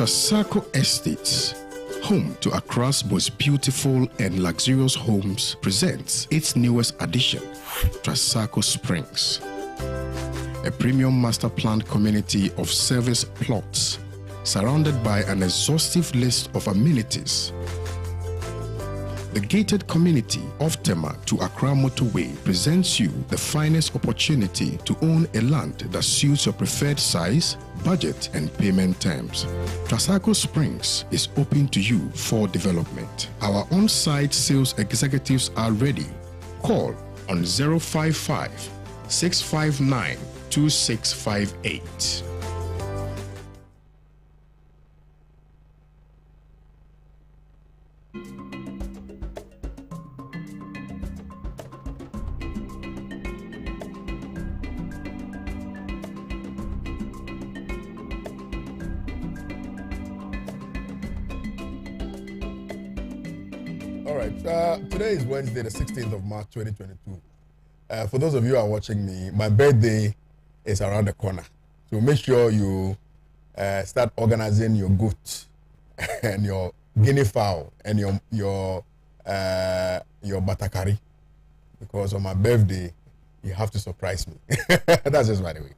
Trasacco Estates, home to Accra's most beautiful and luxurious homes, presents its newest addition, Trasacco Springs, a premium master planned community of service plots surrounded by an exhaustive list of amenities. The gated community of Tema to Accra Motorway presents you the finest opportunity to own a land that suits your preferred size, budget, and payment terms. Trasacco Springs is open to you for development. Our on-site sales executives are ready. Call on 055 659 2658. All right, today is Wednesday, the 16th of March, 2022. For those of you who are watching me, my birthday is around the corner. So make sure you start organizing your goat and your guinea fowl and your batakari, because on my birthday, you have to surprise me. That's just by the way.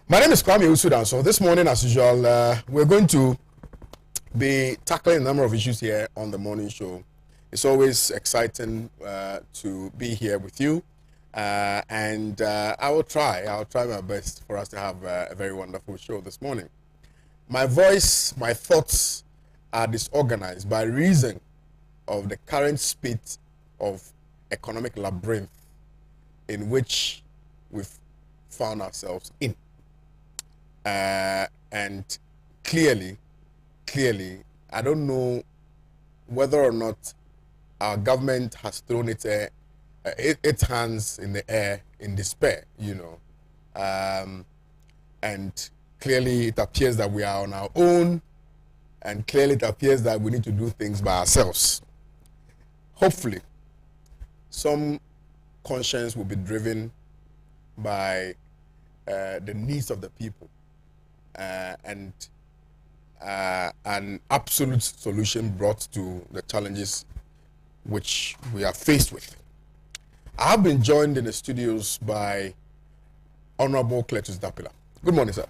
My name is Kwame Usudan. So this morning, as usual, we're going to be tackling a number of issues here on the morning show. It's always exciting to be here with you, and I'll try my best for us to have a very wonderful show this morning. My voice, my thoughts are disorganized by reason of the current state of economic labyrinth in which we've found ourselves in. And clearly, I don't know whether or not our government has thrown its hands in the air in despair, and clearly it appears that we are on our own, and clearly it appears that we need to do things by ourselves. Hopefully, some conscience will be driven by the needs of the people, and an absolute solution brought to the challenges which we are faced with. I have been joined in the studios by Honorable Cletus Dapila. Good morning, sir.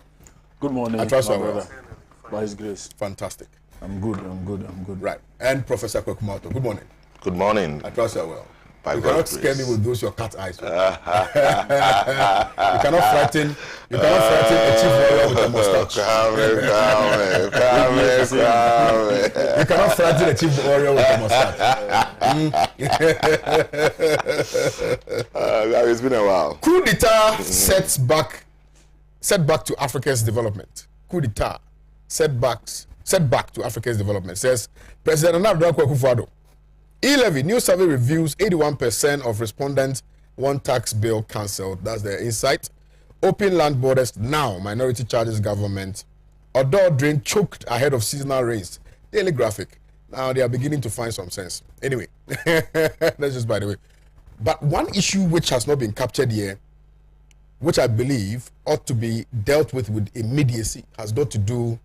Good morning, I trust my you brother. By His grace. Fantastic. I'm good. Right. And Professor Kwekumato. Good morning. Good morning. I trust you well. By You God's cannot scare grace. me with those your cat eyes. You cannot frighten a chief warrior with a mustache. You cannot frighten a chief warrior with a mustache. It's been a while. Coup d'etat setback to Africa's development. Coup d'etat setback to Africa's development, says President Nana Akufo-Addo. E-levy, new survey reveals 81% of respondents want tax bill cancelled. That's their insight. Open land borders now. Minority charges government. Outdoor drain choked ahead of seasonal rains. Daily graphic. Now they are beginning to find some sense. Anyway, that's just by the way. But one issue which has not been captured here, which I believe ought to be dealt with immediacy, has got to do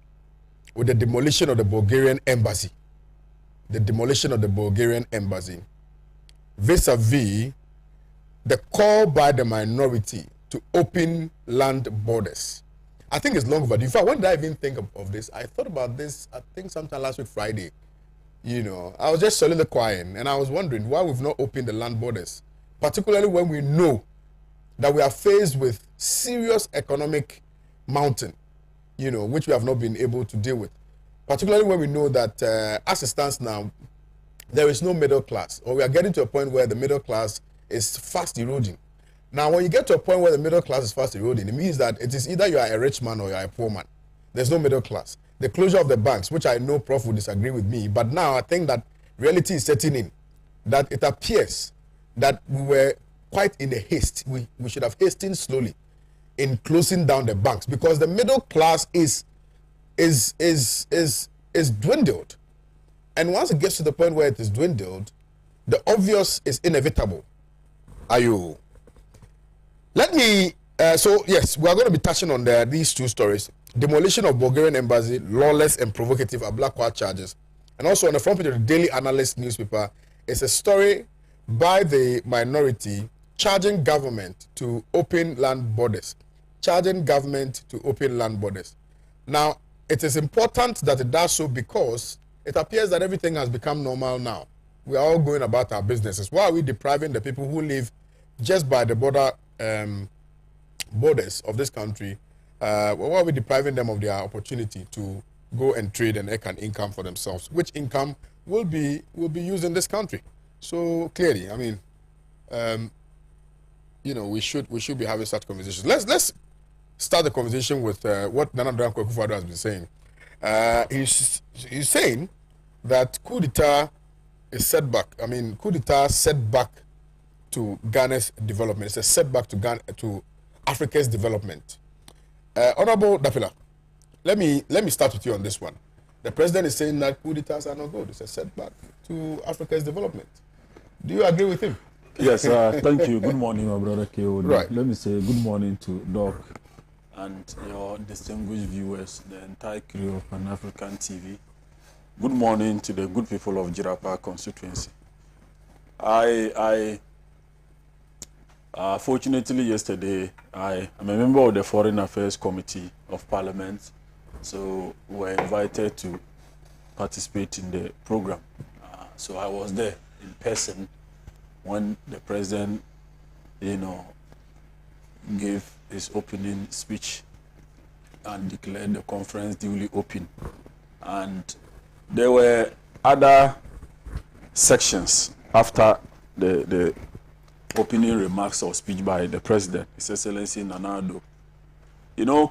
with the demolition of the Bulgarian embassy. The demolition of the Bulgarian embassy vis-a-vis the call by the minority to open land borders. I think it's long overdue. In fact, when did I even think of this? I thought about this, I think sometime last week, Friday. I was just soliloquying and I was wondering why we've not opened the land borders, particularly when we know that we are faced with serious economic mountain, which we have not been able to deal with. Particularly when we know that as it stands now, there is no middle class, or we are getting to a point where the middle class is fast eroding. Now, when you get to a point where the middle class is fast eroding, it means that it is either you are a rich man or you are a poor man. There's no middle class. The closure of the banks, which I know Prof will disagree with me, but now I think that reality is setting in, that it appears that we were quite in a haste. We should have hastened slowly in closing down the banks, because the middle class is dwindled. And once it gets to the point where it is dwindled, the obvious is inevitable. Are you? Let me, so yes, we are going to be touching on these two stories. demolition of Bulgarian embassy, lawless and provocative are black card charges. And also on the front page of the Daily Analyst newspaper, it's a story by the minority charging government to open land borders. Charging government to open land borders. Now, it is important that it does so because it appears that everything has become normal now. We are all going about our businesses. Why are we depriving the people who live just by the borders of this country? Why are we depriving them of their opportunity to go and trade and make an income for themselves, which income will be used in this country? So clearly, I mean, we should be having such conversations. Let's start the conversation with what Nana Akufo-Addo has been saying. He's saying that coup d'etat is setback. I mean, coup d'etat setback to Ghana's development. It's a setback to Africa's development. Honorable Dapila, let me start with you on this one. The president is saying that coup d'etats are not good. It's a setback to Africa's development. Do you agree with him? Yes, thank you. Good morning, my brother K.O. Right. Let me say good morning to Doc and your distinguished viewers, the entire crew of Pan-African TV. Good morning to the good people of Jirapa constituency. Fortunately, yesterday, I am a member of the Foreign Affairs Committee of Parliament, so we were invited to participate in the program. So I was there in person when the president, gave his opening speech and declared the conference duly open. And there were other sections after the opening remarks or speech by the president, His Excellency Nana Addo.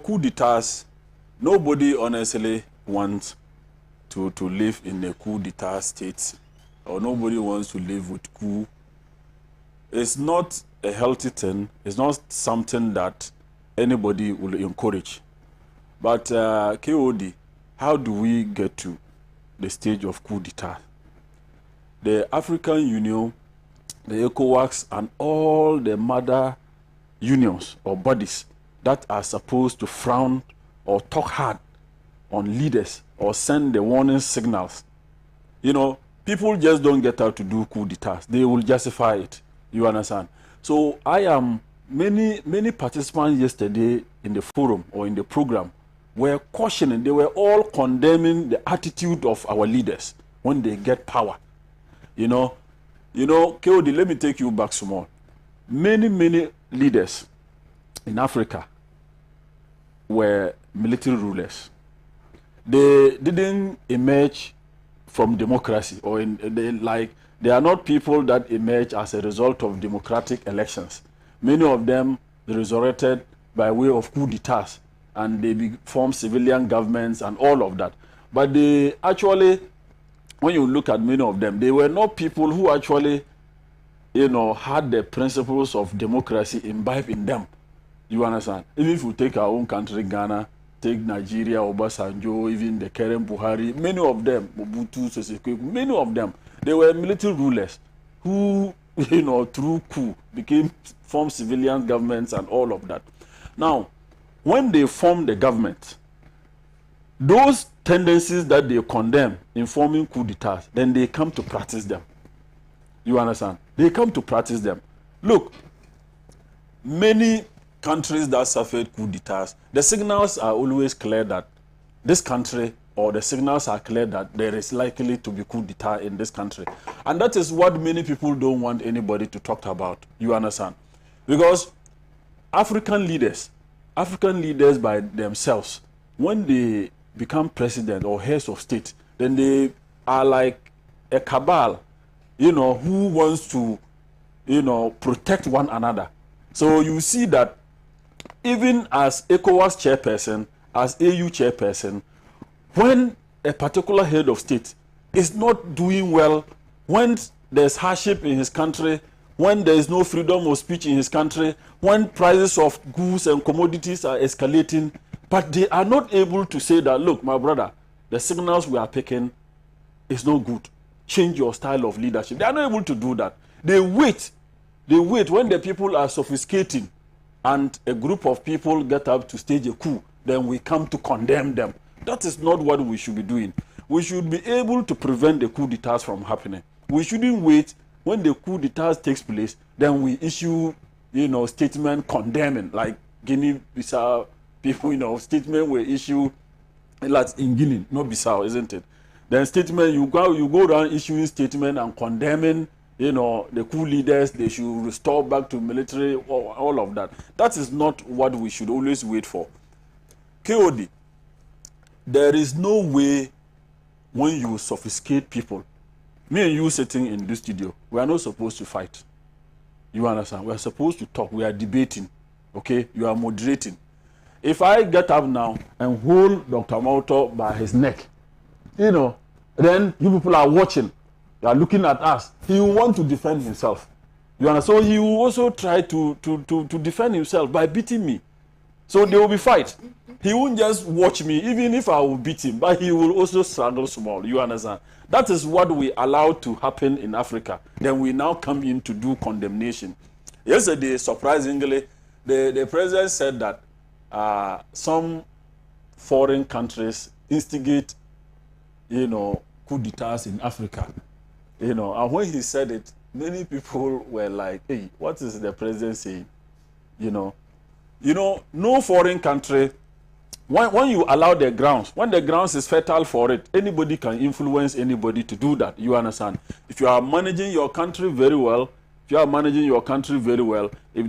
Coup d'etats, nobody honestly wants to live in a coup d'etat state, or nobody wants to live with coup. It's not a healthy thing. It's not something that anybody will encourage. But KOD, how do we get to the stage of coup d'etat? The African Union, the ECOWAS, and all the mother unions or bodies that are supposed to frown or talk hard on leaders or send the warning signals. People just don't get out to do coup d'etats. They will justify it. You understand? So many participants yesterday in the forum or in the program were cautioning, they were all condemning the attitude of our leaders when they get power. KOD, let me take you back small. Many leaders in Africa were military rulers. They didn't emerge from democracy, or they are not people that emerge as a result of democratic elections. Many of them resurrected by way of coup d'etats, and they formed civilian governments and all of that. But they actually, when you look at many of them, they were not people who actually, had the principles of democracy imbibed in them. You understand? Even if you take our own country, Ghana, take Nigeria, Obasanjo, even the Keren Buhari, many of them, Mobutu, Sese Seko, many of them, they were military rulers who, through coup, formed civilian governments and all of that. Now, when they formed the government, those tendencies that they condemn in forming coup d'etats, then they come to practice them. You understand? They come to practice them. Look, many countries that suffered coup d'etats, the signals are always clear that this country, or the signals are clear that there is likely to be coup d'etat in this country. And that is what many people don't want anybody to talk about. You understand? Because African leaders by themselves, when they become president or heads of state, then they are like a cabal, who wants to, protect one another. So you see that even as ECOWAS chairperson, as AU chairperson, when a particular head of state is not doing well, when there's hardship in his country, when there is no freedom of speech in his country, when prices of goods and commodities are escalating, but they are not able to say that, look, my brother, the signals we are picking is no good. Change your style of leadership. They are not able to do that. They wait when the people are sophisticating and a group of people get up to stage a coup. then we come to condemn them. That is not what we should be doing. We should be able to prevent the coup d'etats from happening. We shouldn't wait when the coup d'etat takes place, then we issue, statement condemning, like Guinea-Bissau people, statement were issued in Guinea, not Bissau, isn't it? Then statement, you go around issuing statement and condemning, the coup leaders, they should restore back to military, all of that. That is not what we should always wait for. KOD, there is no way when you sophisticate people. Me and you sitting in this studio, we are not supposed to fight. You understand? We are supposed to talk. We are debating. Okay? You are moderating. If I get up now and hold Dr. Mauto by his neck, then you people are watching. You are looking at us. He will want to defend himself. You understand? So he will also try to defend himself by beating me. So there will be fight. He won't just watch me, even if I will beat him, but he will also struggle small. You understand? That is what we allow to happen in Africa. Then we now come in to do condemnation. Yesterday, surprisingly, the president said that some foreign countries instigate, coup d'etats in Africa. And when he said it, many people were like, hey, what is the president saying? No foreign country, when you allow the grounds, when the grounds is fertile for it, anybody can influence anybody to do that. You understand? If you are managing your country very well, if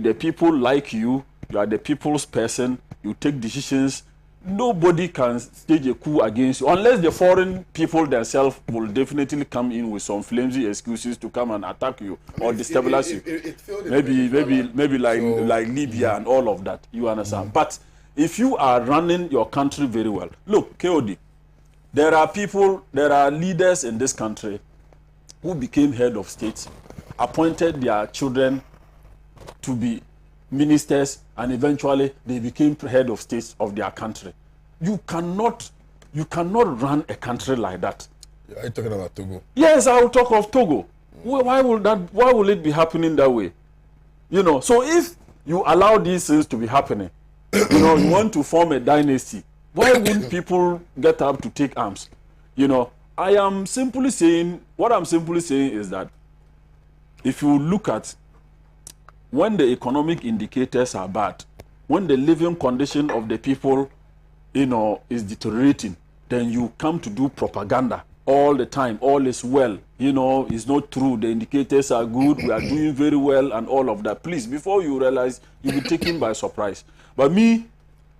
the people like you, you are the people's person, you take decisions, nobody can stage a coup against you, unless the foreign people themselves will definitely come in with some flimsy excuses to come and attack you or destabilize you. Maybe like Libya and all of that. You understand? But if you are running your country very well, look, KOD, there are leaders in this country who became head of state, appointed their children to be ministers, and eventually they became head of state of their country. You cannot run a country like that. Are you talking about Togo? Yes, I will talk of Togo. Why will it be happening that way? So if you allow these things to be happening, you want to form a dynasty, why wouldn't people get up to take arms? What I'm simply saying is that if you look at when the economic indicators are bad, when the living condition of the people, is deteriorating, then you come to do propaganda all the time. All is well, it's not true. The indicators are good. We are doing very well and all of that. Please, before you realize, you'll be taken by surprise. But me,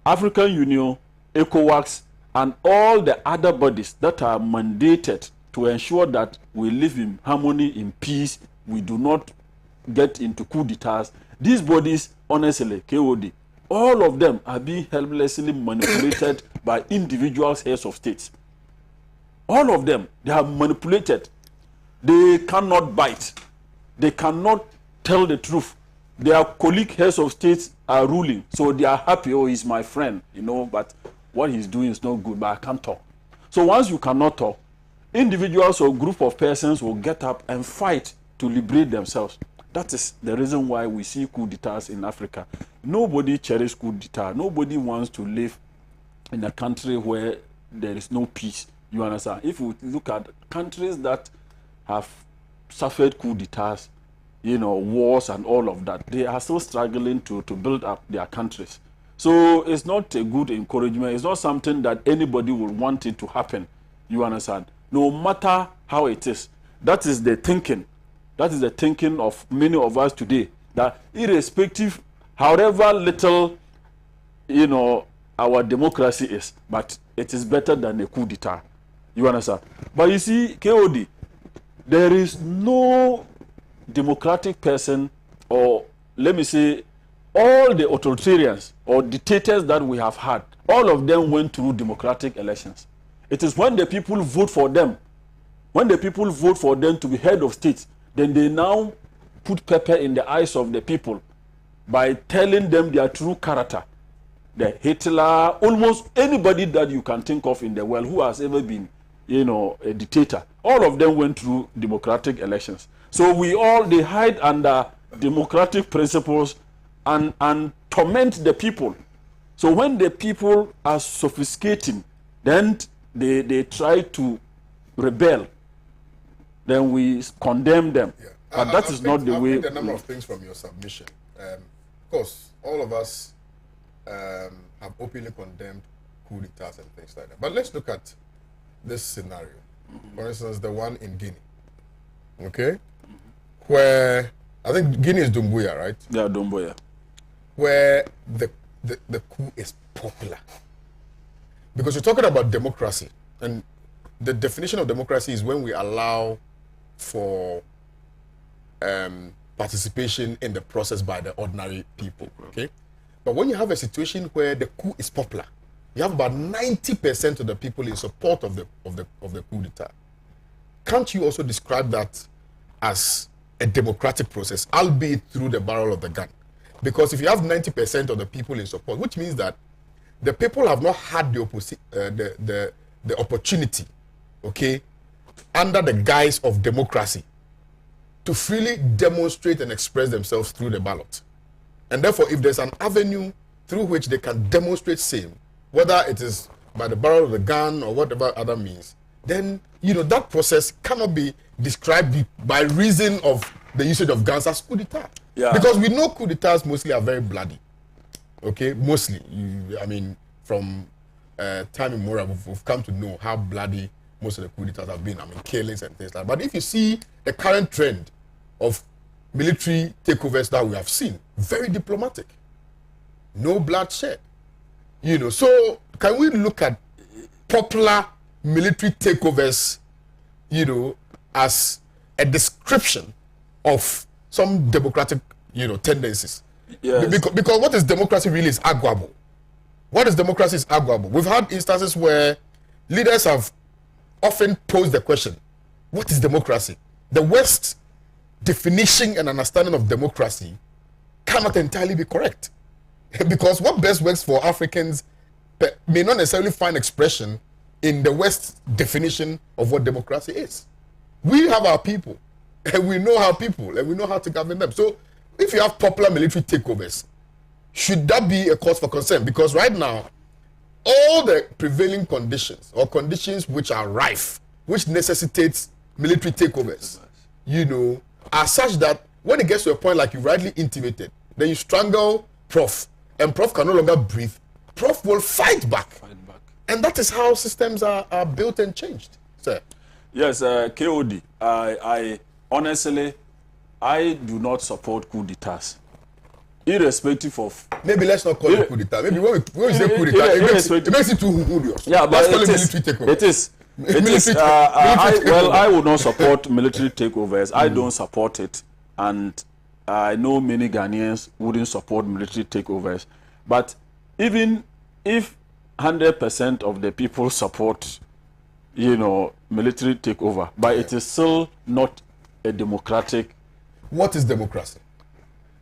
African Union, ECOWAS, and all the other bodies that are mandated to ensure that we live in harmony, in peace, we do not get into coup d'etats. These bodies, honestly, KOD, all of them are being helplessly manipulated by individuals, heads of states. All of them, they are manipulated. They cannot bite. They cannot tell the truth. Their colleague heads of states are ruling, so they are happy. Oh, he's my friend, but what he's doing is not good, but I can't talk. So once you cannot talk, individuals or group of persons will get up and fight to liberate themselves. That is the reason why we see coup d'etats in Africa. Nobody cherishes coup d'etat. Nobody wants to live in a country where there is no peace. You understand? If we look at countries that have suffered coup d'etats, wars and all of that, they are still struggling to build up their countries. So it's not a good encouragement. It's not something that anybody will want it to happen. You understand? No matter how it is. That is the thinking. That is the thinking of many of us today. That irrespective, however little, our democracy is, but it is better than a coup d'etat. You understand? But you see, KOD, there is no democratic person, or let me say, all the authoritarians or dictators that we have had, all of them went through democratic elections. It is when the people vote for them, to be head of state, then they now put pepper in the eyes of the people by telling them their true character. The Hitler, almost anybody that you can think of in the world who has ever been, a dictator, all of them went through democratic elections. So they hide under democratic principles and torment the people. So when the people are sophisticating, then they try to rebel, then we condemn them. Yeah. But that is not the way. A number of things from your submission. Of course, all of us have openly condemned coup d'etats and things like that. But let's look at this scenario. For instance, the one in Guinea. Okay? Where, I think Guinea is Dumbuya, right? Yeah, Dumbuya. Where the coup is popular. Because you're talking about democracy. And the definition of democracy is when we allow for participation in the process by the ordinary people. Okay? But when you have a situation where the coup is popular, you have about 90% of the people in support of the coup d'etat. Can't you also describe that as a democratic process, albeit through the barrel of the gun? Because if you have 90% of the people in support, which means that the people have not had the opportunity, okay, under the guise of democracy, to freely demonstrate and express themselves through the ballot. And therefore, if there's an avenue through which they can demonstrate same, whether it is by the barrel of the gun or whatever other means, then, you know, that process cannot be described by reason of the usage of guns as coup d'etat. Yeah. Because we know coup d'etats mostly are very bloody. Okay, mostly. I mean, from time immemorial, we've come to know how bloody most of the coup d'etats have been. I mean, killings and things like that. But if you see the current trend of military takeovers that we have seen, very diplomatic. No bloodshed. You know, so can we look at popular military takeovers, you know, as a description of some democratic, you know, tendencies? Yes. Because what is democracy really is arguable. What is democracy is arguable. We've had instances where leaders have often posed the question, what is democracy? The West's definition and understanding of democracy cannot entirely be correct. Because what best works for Africans may not necessarily find expression in the West's definition of what democracy is. We have our people, and we know our people, and we know how to govern them. So if you have popular military takeovers, should that be a cause for concern? Because right now, all the prevailing conditions, or conditions which are rife, which necessitates military takeovers, you know, are such that when it gets to a point like you rightly intimated, then you strangle Prof, and Prof can no longer breathe, Prof will fight back. And that is how systems are built and changed, sir. Yes, KOD, I honestly, I do not support coup d'etats. Irrespective of... Maybe let's not call it coup d'etat. Maybe when we say coup d'etat, it makes it too humorous. Yeah, but it is. I would not support military takeovers. I don't support it. And I know many Ghanaians wouldn't support military takeovers. But even if 100% of the people support, you know, military takeover, but it is still not a democratic... What is democracy?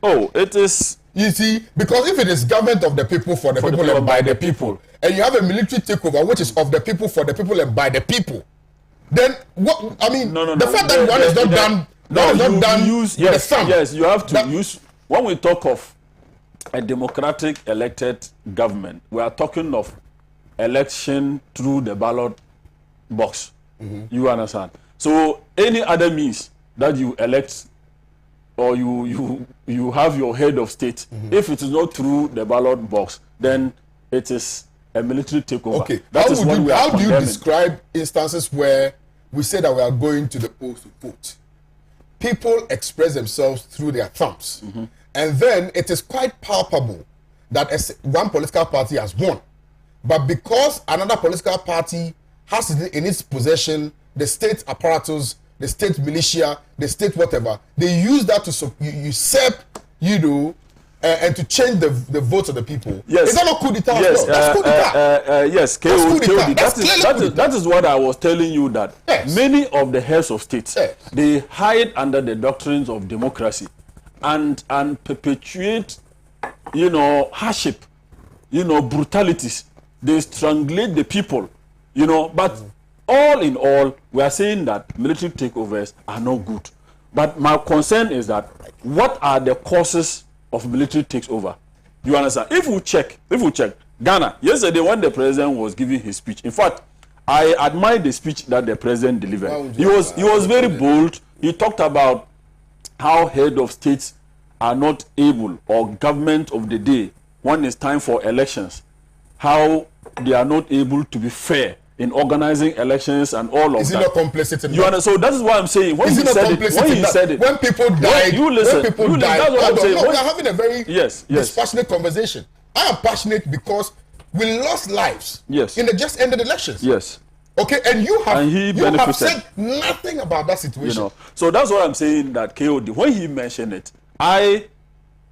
Oh, it is... You see, because if it is government of the people, for the people, and by the people, and you have a military takeover which is of the people, for the people, and by the people, then what? I mean, the fact that one is not done, yes, you have to use. When we talk of a democratic elected government, we are talking of election through the ballot box. You understand? So any other means that you elect, or you have your head of state, if it is not through the ballot box, then it is a military takeover. Okay, how do you describe instances where we say that we are going to the polls to vote? People express themselves through their thumbs, and then it is quite palpable that one political party has won, but because another political party has in its possession the state apparatus, the state militia, the state whatever, they use that to usurp, you know, and to change the votes of the people. Yes. Is that not coup d'etat? Yes, that's coup d'etat. Yes, that is what I was telling you, that many of the heads of states, they hide under the doctrines of democracy and perpetuate, you know, hardship, you know, brutalities. They strangulate the people, you know, but all in all, we are saying that military takeovers are not good. But my concern is that what are the causes of military takeover? You understand? If we check, Ghana, yesterday when the president was giving his speech, in fact, I admired the speech that the president delivered. He was very bold. He talked about how head of states are not able, or government of the day, when it's time for elections, how they are not able to be fair in organizing elections and all of that. Is he not complicit in that? So that is what I'm saying. When is he said it, when people died, when people died, that's what I'm saying. No, we are having a very yes. passionate conversation. I am passionate because we lost lives in the just ended elections. Yes. Okay, and you have said nothing about that situation. You know, so that's what I'm saying, that KOD, when he mentioned it, I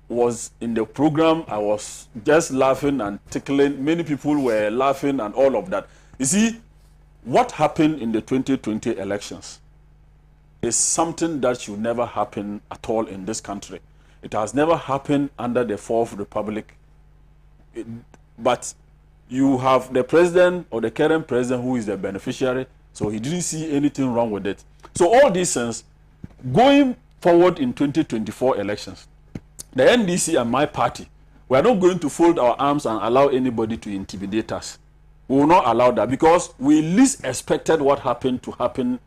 was in the program, I was just laughing and tickling. Many people were laughing and all of that. You see, what happened in the 2020 elections is something that should never happen at all in this country. It has never happened under the Fourth Republic. But you have the president, or the current president, who is the beneficiary, so he didn't see anything wrong with it. So all these things, going forward in 2024 elections, the NDC and my party, we are not going to fold our arms and allow anybody to intimidate us. We will not allow that, because we least expected what happened to happen,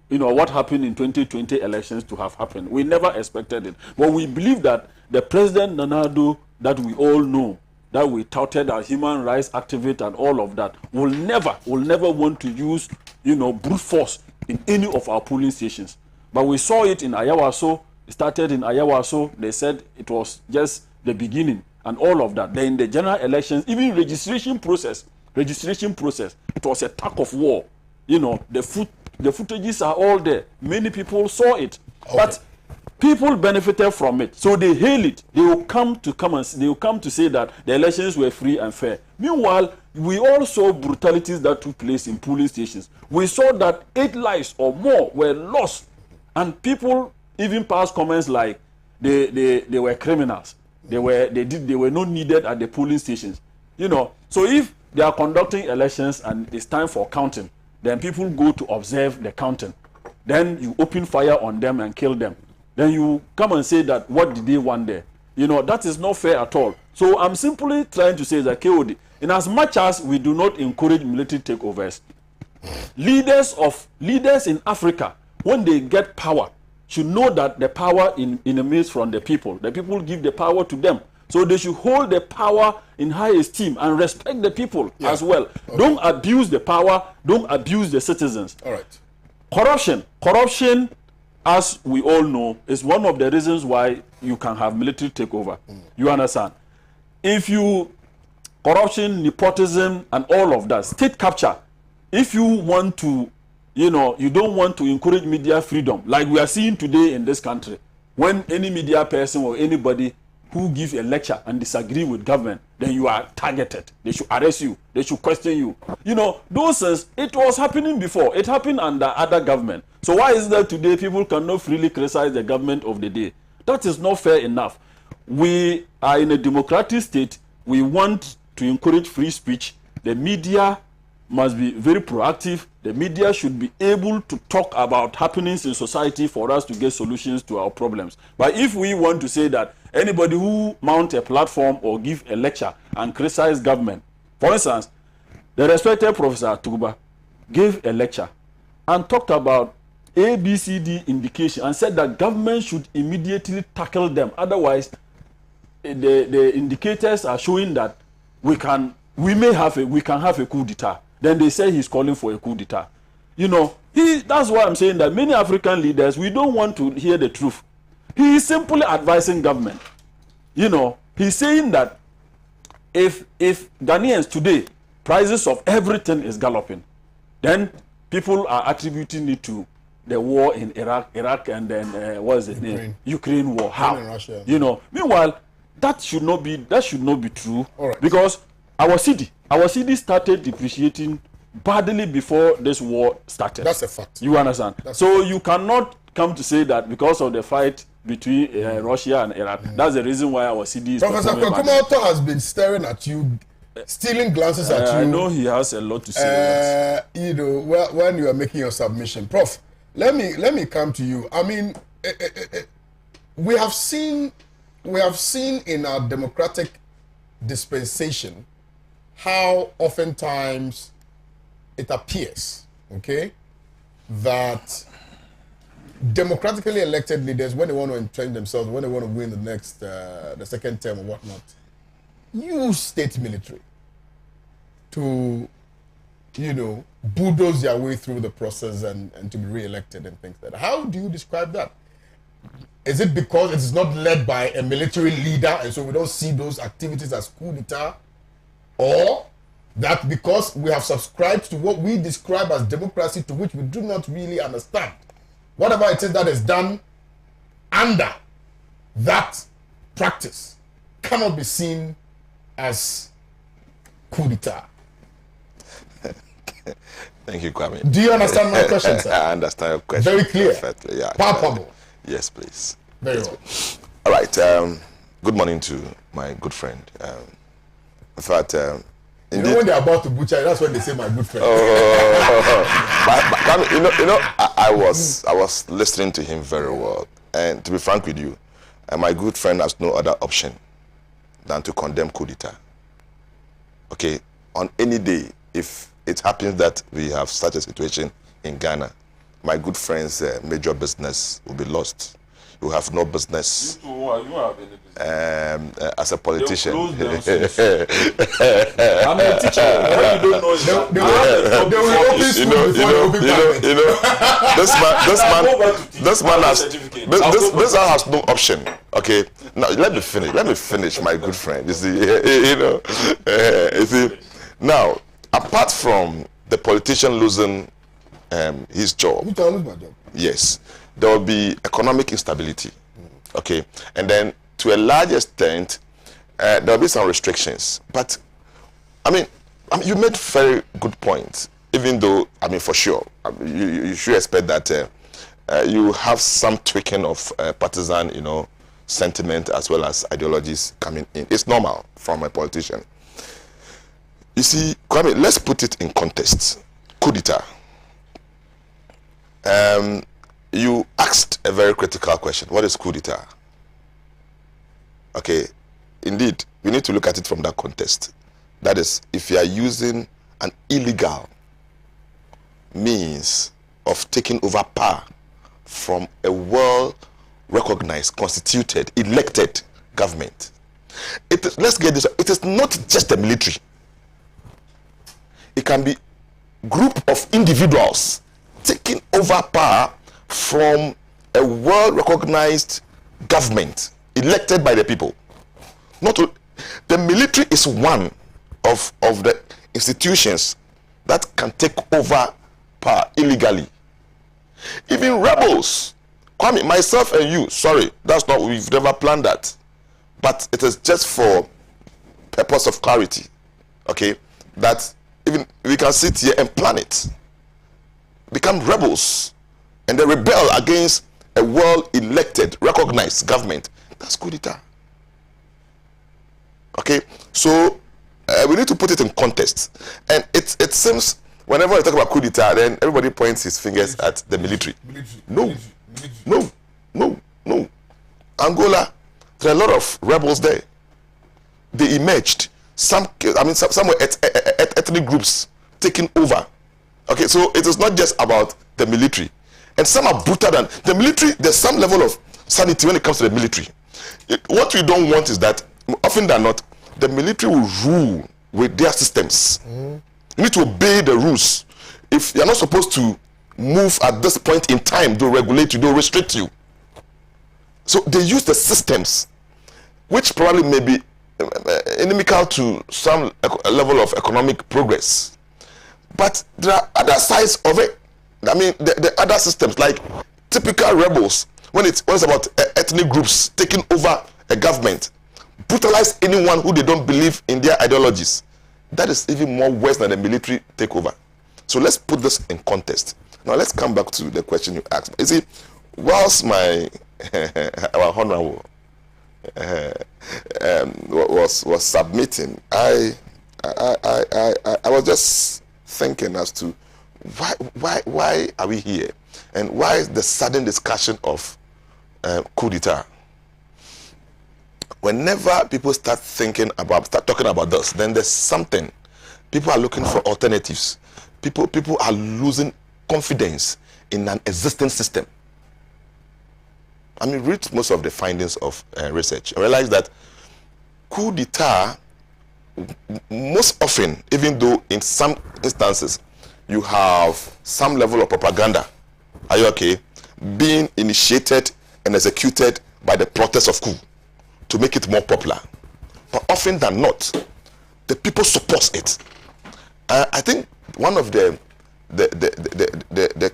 what happened in 2020 elections to have happened. We never expected it. But we believe that the President Nana Addo that we all know, that we touted as human rights activist and all of that, will never want to use, brute force in any of our polling stations. But we saw it in Ayawaso. It started in Ayawaso. They said it was just the beginning and all of that. Then in the general elections, even registration process, it was a tug of war. The footages are all there. Many people saw it. Okay. But people benefited from it, so they hail it. They will come to say that the elections were free and fair. Meanwhile, we all saw brutalities that took place in polling stations. We saw that 8 lives or more were lost, and people even passed comments like they were criminals. They were not needed at the polling stations. So if they are conducting elections and it's time for counting, then people go to observe the counting. Then you open fire on them and kill them. Then you come and say that what did they want there? That is not fair at all. So I'm simply trying to say that KOD, in as much as we do not encourage military takeovers, leaders in Africa, when they get power, should know that the power emanates from the people. The people give the power to them. So they should hold the power in high esteem and respect the people as well. Okay. Don't abuse the power. Don't abuse the citizens. All right. Corruption, as we all know, is one of the reasons why you can have military takeover. You understand? Corruption, nepotism, and all of that, state capture, if you want to, you don't want to encourage media freedom, like we are seeing today in this country, when any media person or anybody who gives a lecture and disagree with government, then you are targeted. They should arrest you. They should question you. Those things, it was happening before. It happened under other government. So why is that today people cannot freely criticize the government of the day? That is not fair enough. We are in a democratic state. We want to encourage free speech. The media must be very proactive. The media should be able to talk about happenings in society for us to get solutions to our problems. But if we want to say that anybody who mount a platform or give a lecture and criticize government, for instance, the respected Professor Tuba gave a lecture and talked about ABCD indication and said that government should immediately tackle them. Otherwise, the indicators are showing that we can have a coup d'etat. Then they say he's calling for a coup d'etat. That's why I'm saying that many African leaders, we don't want to hear the truth. He is simply advising government. He's saying that if Ghanaians today, prices of everything is galloping, then people are attributing it to the war in Iraq, and then Ukraine war. How? Russia. Meanwhile, that should not be true. Right. Because our city started depreciating badly before this war started. That's a fact. You understand? So you cannot come to say that because of the fight between Russia and Iraq, that's the reason why our city is. Professor Kwakumato has been staring at you, stealing glances at you. I know he has a lot to say. When you are making your submission, Prof, let me come to you. I mean, we have seen in our democratic dispensation, how oftentimes it appears, okay, that democratically elected leaders, when they want to entrench themselves, when they want to win the second term or whatnot, use state military to, bulldoze their way through the process and to be re-elected and things like that. How do you describe that? Is it because it is not led by a military leader and so we don't see those activities as coup d'etat? Or that because we have subscribed to what we describe as democracy, to which we do not really understand? Whatever it is that is done under that practice cannot be seen as coup d'etat. Thank you, Kwame. Do you understand my question, sir? I understand your question. Very clear. Perfectly, yeah. Palpable. Yes, please. Very yes, well. please. All right. Good morning to my good friend. In fact, indeed, when they're about to butcher, that's when they say my good friend. I was listening to him very well, and to be frank with you, my good friend has no other option than to condemn coup d'etat. Okay, on any day, if it happens that we have such a situation in Ghana, my good friend's major business will be lost. You have no business. You have any business. As a politician. I'm a teacher. What you don't know is this man has no option. Okay, now let me finish, my good friend. You see, you see, now apart from the politician losing his job, yes, there will be economic instability. Okay, and then to a large extent, there will be some restrictions. But I mean, you made very good points. Even though, for sure, you should expect that you have some tweaking of partisan, sentiment as well as ideologies coming in. It's normal from a politician. You see, Kwame, let's put it in context. Coup d'etat. You asked a very critical question. What is coup d'etat? Okay, indeed, we need to look at it from that context. That is, if you are using an illegal means of taking over power from a well-recognized, constituted, elected government. Let's get this. It is not just the military. It can be group of individuals taking over power from a well-recognized government elected by the people. The military is one of the institutions that can take over power illegally. Even rebels, Kwame, myself and you, sorry, we've never planned that. But it is just for purpose of clarity, okay, that even we can sit here and plan it. Become rebels and they rebel against a well-elected, recognized government. That's coup d'etat. Okay, so we need to put it in context. And it seems whenever we talk about coup d'etat, then everybody points his fingers at the military. No. Angola, there are a lot of rebels there. They emerged. Some were ethnic groups taking over. Okay, so it is not just about the military. And some are brutal than the military. There's some level of sanity when it comes to the military. What we don't want is that, often than not, the military will rule with their systems. You need to obey the rules. If you're not supposed to move at this point in time, they'll regulate you, they'll restrict you. So they use the systems, which probably may be inimical to some level of economic progress. But there are other sides of it. The other systems, like typical rebels, when it's about ethnic groups taking over a government, brutalize anyone who they don't believe in their ideologies. That is even more worse than a military takeover. So let's put this in context. Now let's come back to the question you asked. You see, whilst our honorable was submitting, I was just thinking as to why are we here, and why is the sudden discussion of coup d'etat? whenever people start talking about this, then there's something. People are looking for alternatives. People are losing confidence in an existing system. I mean, read most of the findings of research. I realize that coup d'etat, most often, even though in some instances you have some level of propaganda, are you okay, being initiated and executed by the plotters of coup to make it more popular. But often than not, the people support it. I think one of the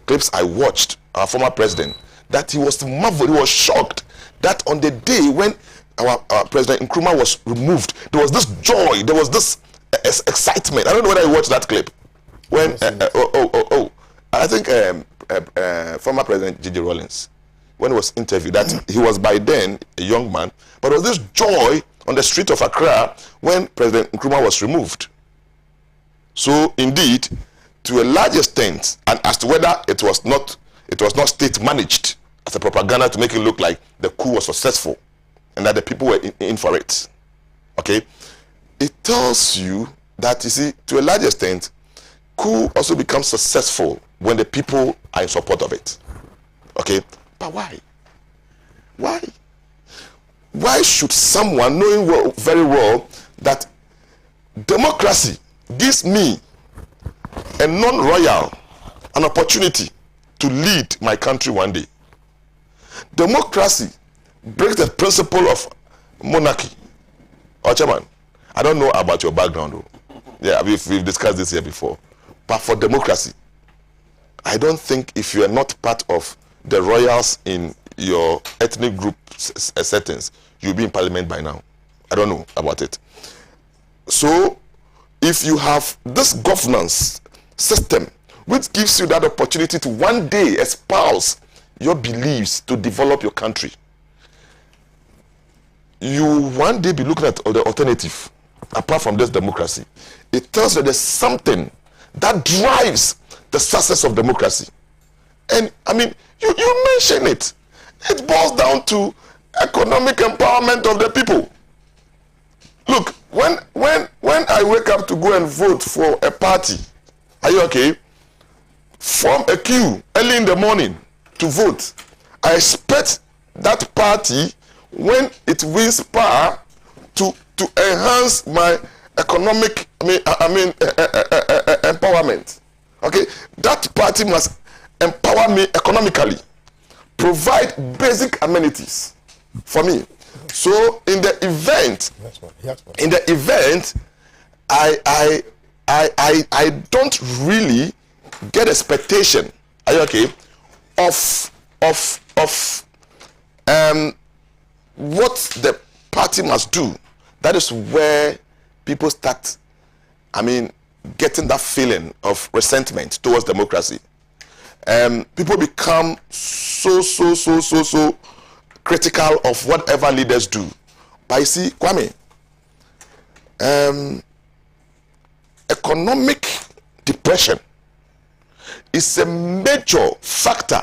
clips I watched, our former president, that he was marveled, he was shocked that on the day when our President Nkrumah was removed, there was this joy, there was this excitement. I don't know whether you watched that clip. When I think former President Gigi Rawlings, when he was interviewed, that he was by then a young man, but there was this joy on the street of Accra when President Nkrumah was removed. So indeed, to a large extent, and as to whether it was not state managed as a propaganda to make it look like the coup was successful and that the people were in for it. Okay, it tells you that, you see, to a large extent, coup also becomes successful when the people are in support of it. Okay, but why? Why should someone, knowing very well that democracy gives me, a non-royal, an opportunity to lead my country one day? Democracy breaks the principle of monarchy. Chairman, I don't know about your background, though. Yeah, we've discussed this here before. But for democracy, I don't think if you are not part of the royals in your ethnic group settings, you'll be in parliament by now. I don't know about it. So, if you have this governance system which gives you that opportunity to one day espouse your beliefs to develop your country, you one day be looking at the alternative apart from this democracy. It tells you there's something that drives the success of democracy. And I mean, you mention it. It boils down to economic empowerment of the people. Look, when I wake up to go and vote for a party, are you okay? Form a queue early in the morning to vote. I expect that party, when it wins power, to enhance my economic empowerment. Okay, that party must empower me economically, provide basic amenities for me. So in the event, I don't really get expectation, are you okay, of what the party must do. That is where people start, getting that feeling of resentment towards democracy. People become so critical of whatever leaders do. But you see, Kwame, economic depression is a major factor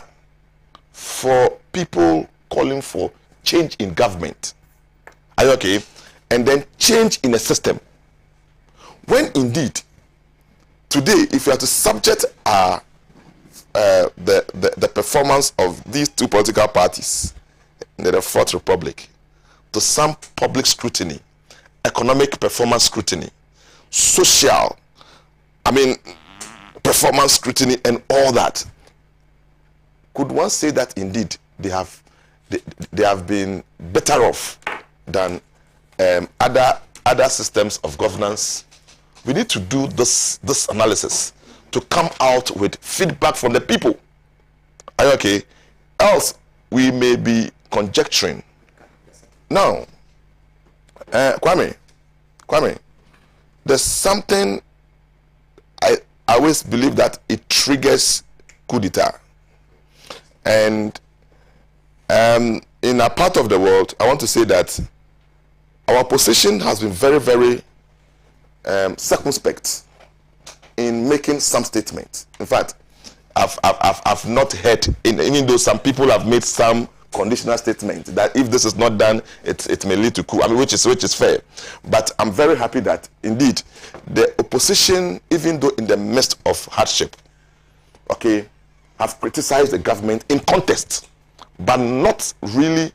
for people calling for change in government. Are you okay? And then change in a system. When indeed, today, if you are to subject the performance of these two political parties in the Fourth Republic to some public scrutiny, economic performance scrutiny, social, performance scrutiny, and all that, could one say that indeed they have been better off than other systems of governance? We need to do this analysis to come out with feedback from the people. Are you okay? Else we may be conjecturing. Now, Kwame, there's something I always believe that it triggers coup d'etat. And in a part of the world, I want to say that our position has been very, very circumspect in making some statements. In fact, I've not heard, even though some people have made some conditional statement that if this is not done, it may lead to coup. I mean, which is fair. But I'm very happy that indeed the opposition, even though in the midst of hardship, okay, have criticized the government in context, but not really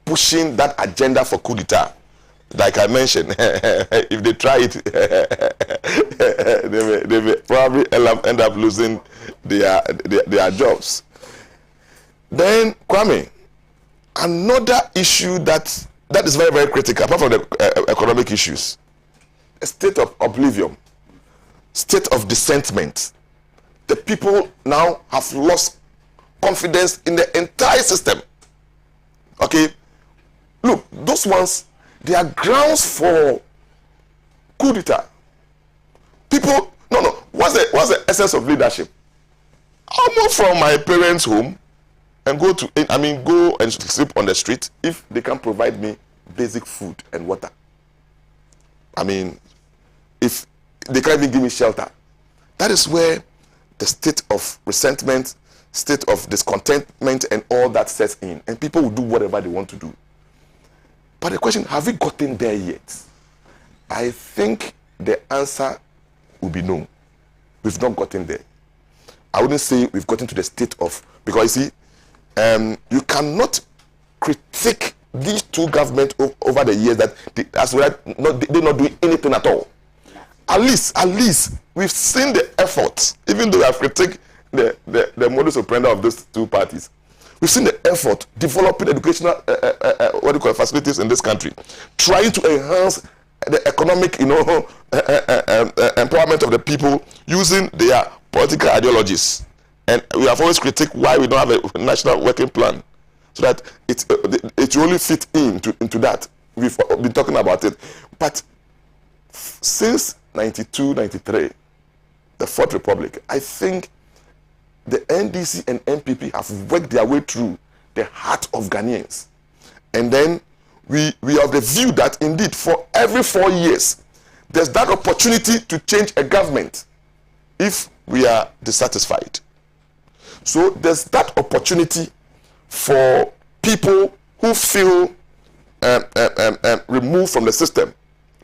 pushing that agenda for coup d'etat. Like I mentioned, if they try it, they may probably end up losing their jobs. Then, Kwame, another issue that is very, very critical, apart from the economic issues, a state of oblivion, state of dissentment. The people now have lost confidence in the entire system. Okay, look, those ones, they are grounds for coup d'etat. People, no. What's the essence of leadership? I'll move from my parents' home and go and sleep on the street if they can provide me basic food and water. I mean, if they can't even give me shelter. That is where the state of resentment, state of discontentment and all that sets in. And people will do whatever they want to do. But the question, have we gotten there yet? I think the answer will be no. We've not gotten there. I wouldn't say we've gotten to the state of, because you see, you cannot critique these two governments over the years that they're not doing anything at all. At least we've seen the effort, even though we have critiqued the modus operandi of those two parties. We've seen the effort developing educational facilities in this country, trying to enhance the economic, empowerment of the people using their political ideologies. And we have always critiqued why we don't have a national working plan, so that it really fit into that. We've been talking about it. But since 92, 93, the Fourth Republic, I think the NDC and NPP have worked their way through the heart of Ghanaians. And then we are of the view that indeed for every 4 years, there's that opportunity to change a government if we are dissatisfied. So there's that opportunity for people who feel removed from the system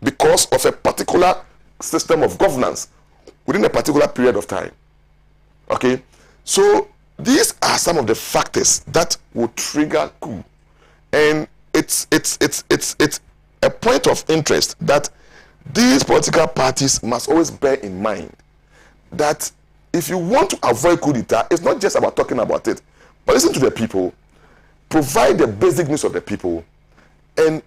because of a particular system of governance within a particular period of time. Okay? So these are some of the factors that will trigger coup. And it's a point of interest that these political parties must always bear in mind that if you want to avoid coup d'etat, it's not just about talking about it, but listen to the people, provide the basic needs of the people, and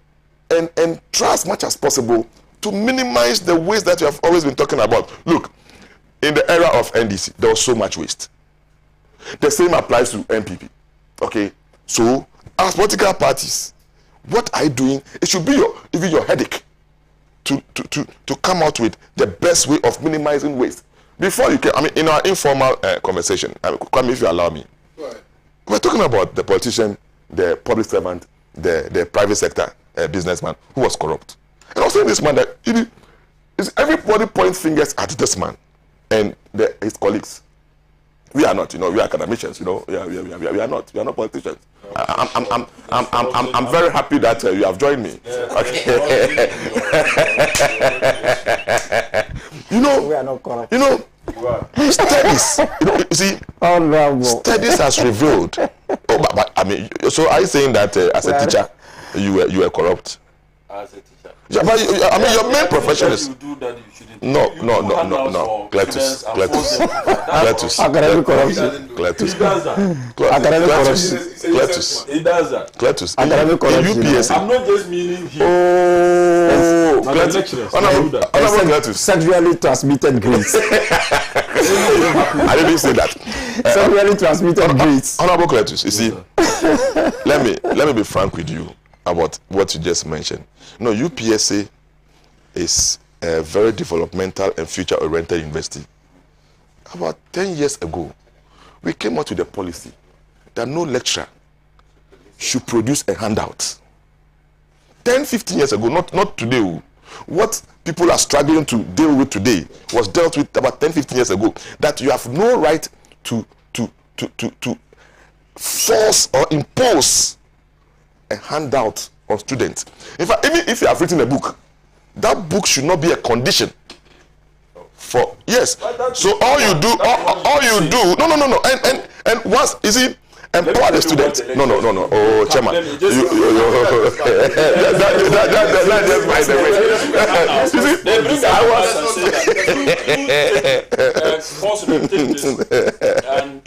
try as much as possible to minimize the waste that you have always been talking about. Look, in the era of NDC, there was so much waste. The same applies to NPP. Okay, so as political parties, what are you doing? It should be your headache to come out with the best way of minimizing waste. Before you can, in our informal conversation, Kwame, if you allow me, we're talking about the politician, the public servant, the private sector businessman who was corrupt. And I was saying this man that everybody points fingers at this man and his colleagues. We are not, we are academicians, we are not politicians. I'm very happy that you have joined me. Okay. We are not corrupt. Studies, you see, studies has revealed. So are you saying that as a teacher, you were corrupt? As a teacher. Yeah, but your main profession is. You do that, you shouldn't. No. Cletus. Academic corruption. Cletus. Academic corruption. He does that. Cletus. Academic corruption. UPS. I'm not just meaning him. Oh, Honorable Cletus. Sexually transmitted grades. I didn't say that. Sexually transmitted grades. Honorable Cletus, you see, let me be frank with you about what you just mentioned. No, UPSA is a very developmental and future-oriented university. About 10 years ago, we came out with a policy that no lecturer should produce a handout. 10, 15 years ago, not today. What people are struggling to deal with today was dealt with about 10, 15 years ago. That you have no right to force or impose a handout on students. In fact, even if you have written a book, that book should not be a condition for yes. So all you do, no, and once you see, empower the students. No. Oh, chairman, that's by the way. They bring force them take this, and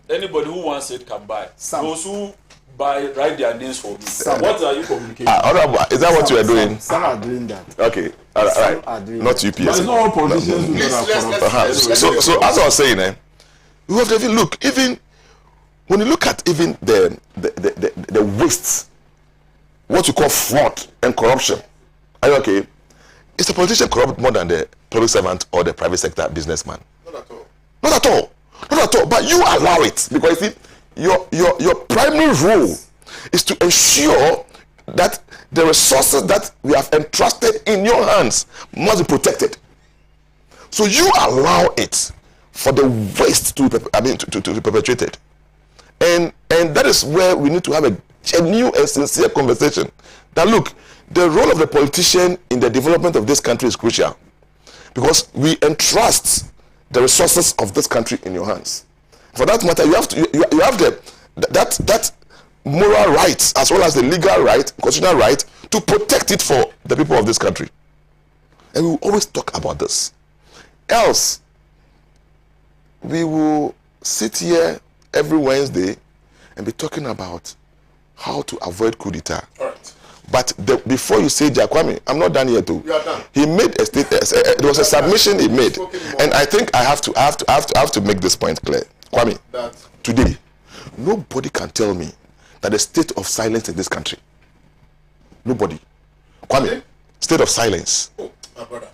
anybody who wants it can buy. Those who buy, write their names for me. What are you communicating? Is that what you are doing? Some are doing that. Okay, all right. Not UPS. But it's not all politicians who are So as I was saying, you have to even look, even when you look at even the waste, what you call fraud and corruption. Are you okay? Is the politician corrupt more than the public servant or the private sector businessman? Not at all. Not at all. Not at all. But you allow it because you see, your primary role is to ensure that the resources that we have entrusted in your hands must be protected. So you allow it for the waste to be perpetrated, and that is where we need to have a genuine and sincere conversation. That look, the role of the politician in the development of this country is crucial, because we entrust the resources of this country in your hands. For that matter, you have that moral right as well as the legal right, constitutional right to protect it for the people of this country. And we will always talk about this. Else, we will sit here every Wednesday and be talking about how to avoid coup d'etat. Right. But before you say Kwame, I'm not done yet too. You are done. He made a statement. There was a submission he made, and I think I have to make this point clear. Kwame, today, nobody can tell me that the state of silence in this country. Nobody. Kwame, state of silence. Oh, my brother.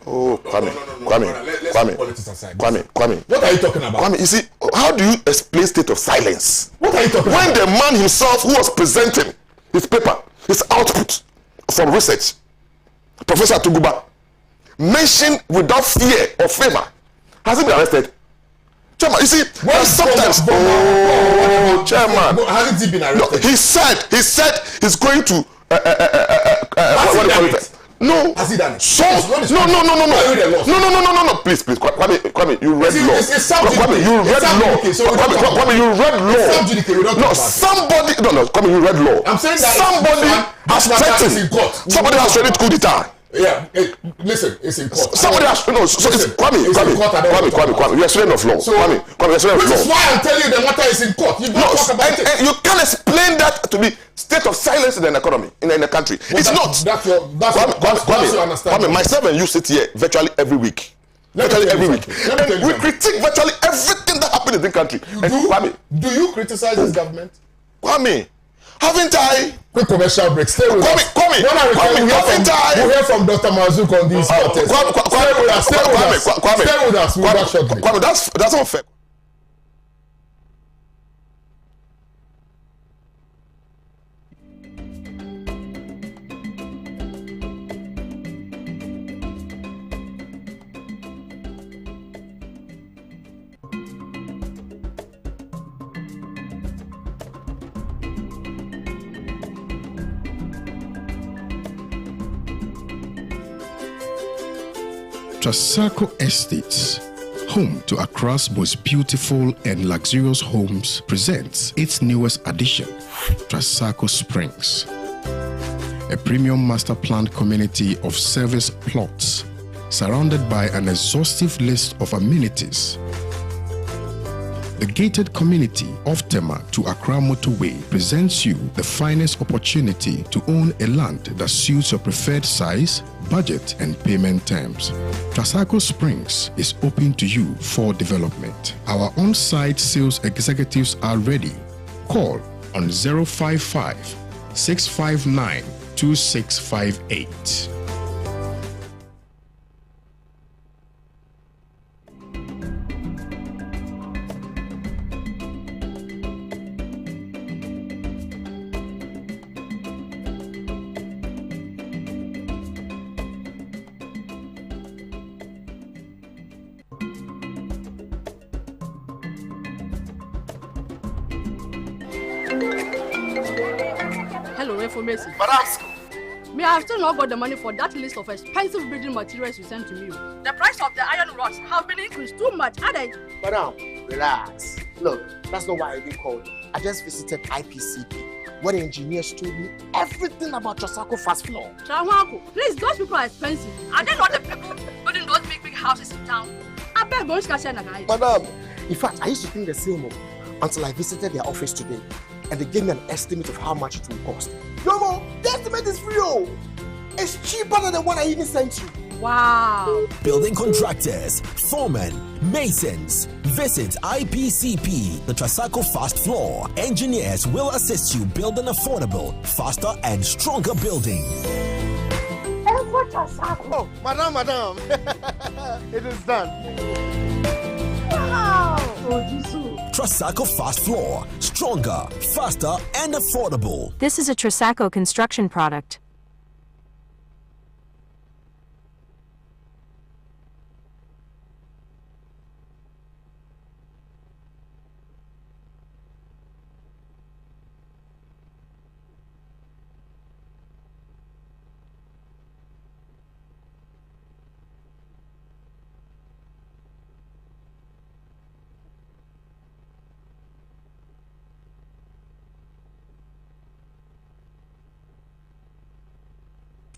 Oh, Kwame. What are you talking about? Kwame, you see, how do you explain state of silence? What are you talking when about? the man himself who was presenting his paper, his output from research, Professor Tuguba, mentioned without fear or favor, has he been arrested? Chairman, you see, sometimes, Chairman, Hasn't he been arrested? no, he said he's going to what do you call it? No. Has he done it? So no. Please, Kwame, you read law. Kwame, you read law. Kwame, you read law. No, somebody. No, Kwame, you read law. I'm saying that somebody has threatened. Somebody has threatened coup d'etat. Yeah, listen, it's in court. Somebody has so it's Kwame. You're a student of law. Kwame, you're a student of law. This is why I'm telling you the matter is in court. You don't talk about it. And you can't explain that to be state of silence in an economy, in a country. Well, it's not. That's your understanding. Kwame, myself and you sit here virtually every week. We critique virtually everything that happened in the country. Do you criticize this government? Kwame, haven't I? Quick commercial break. Stay with us. Kwame, we'll hear from Dr. Mazouk on these matters. Stay with us. We'll be back shortly. Kwame, that's not fair. Trasacco Estates, home to Accra's most beautiful and luxurious homes, presents its newest addition, Trasacco Springs, a premium master planned community of service plots surrounded by an exhaustive list of amenities. The gated community of Tema to Accra Motorway presents you the finest opportunity to own a land that suits your preferred size, budget, and payment terms. Trasacco Springs is open to you for development. Our on-site sales executives are ready. Call on 055 659 2658. information. But I'm school. Me, I have still not got the money for that list of expensive building materials you sent to me. The price of the iron rods have been increased too much, are they? Madam, relax. Look, that's not why I even called you. I just visited IPCP, where the engineers told me everything about Trasacco fast floor. Trawanko, please, those people are expensive. Are they not the people building those big houses in town? I bet most guys are guys. Madam, in fact, I used to think the same until I visited their office today, and they gave me an estimate of how much it will cost. Yomo, the estimate is free. It's cheaper than the one I even sent you. Wow. Building contractors, foremen, masons. Visit IPCP, the Trasacco Fast Floor. Engineers will assist you build an affordable, faster, and stronger building. Oh, madam. It is done. Wow. Trasacco Fast Floor. Stronger, faster, and affordable. This is a Trasacco construction product.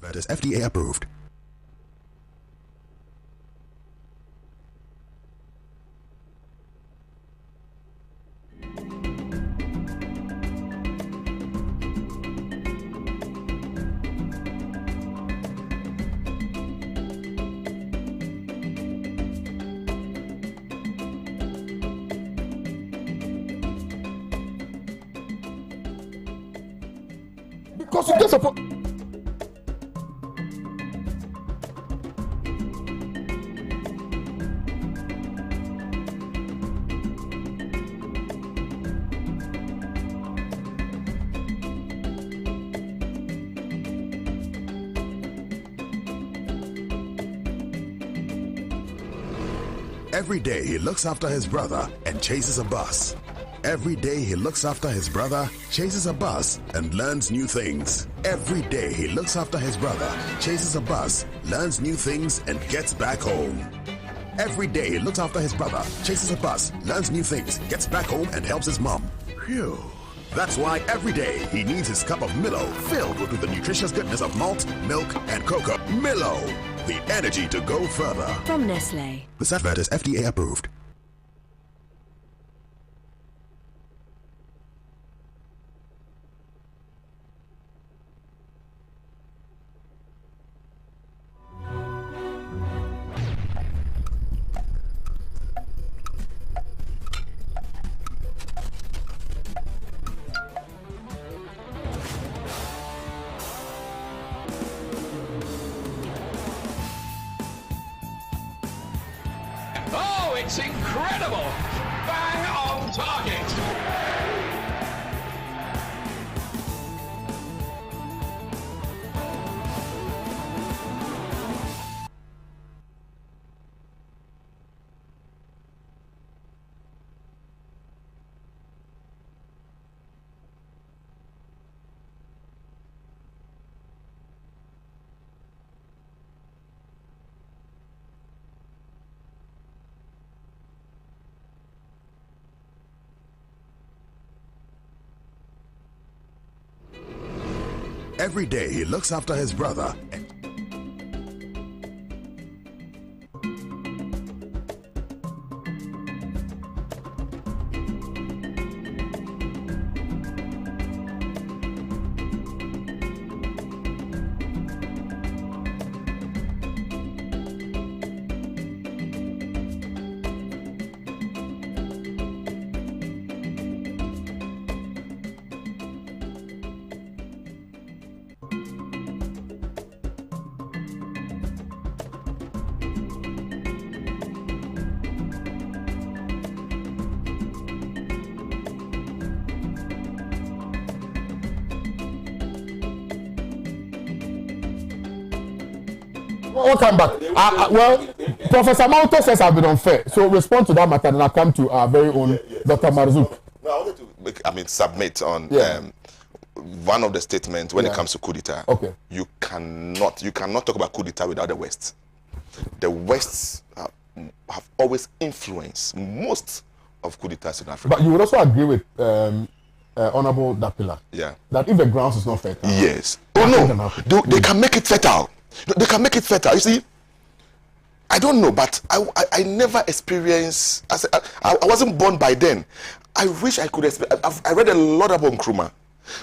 That is FDA approved. Because you just support. Every day he looks after his brother and chases a bus. Every day he looks after his brother, chases a bus, and learns new things. Every day he looks after his brother, chases a bus, learns new things, and gets back home. Every day he looks after his brother, chases a bus, learns new things, gets back home, and helps his mom. Phew. That's why every day he needs his cup of Milo filled with the nutritious goodness of malt, milk, and cocoa. Milo, the energy to go further. From Nestle. This advert is FDA approved. Oh, it's incredible! Bang on target! Every day he looks after his brother. Welcome back. Well, Professor Mauto says I've been unfair. So respond to that matter, and I'll come to our very own Dr. Marzouk. No, I wanted to submit on one of the statements when it comes to coup d'etat. Okay. You cannot talk about coup d'etat without the West. The West have always influenced most of coup d'etats in Africa. But you would also agree with Honorable Dapila. Yeah. That if the grounds is not fertile. Yes. Oh no. They can make it fertile. They can make it fertile. You see, I don't know, but I never experienced. I wasn't born by then. I wish I could. I read a lot about Nkrumah.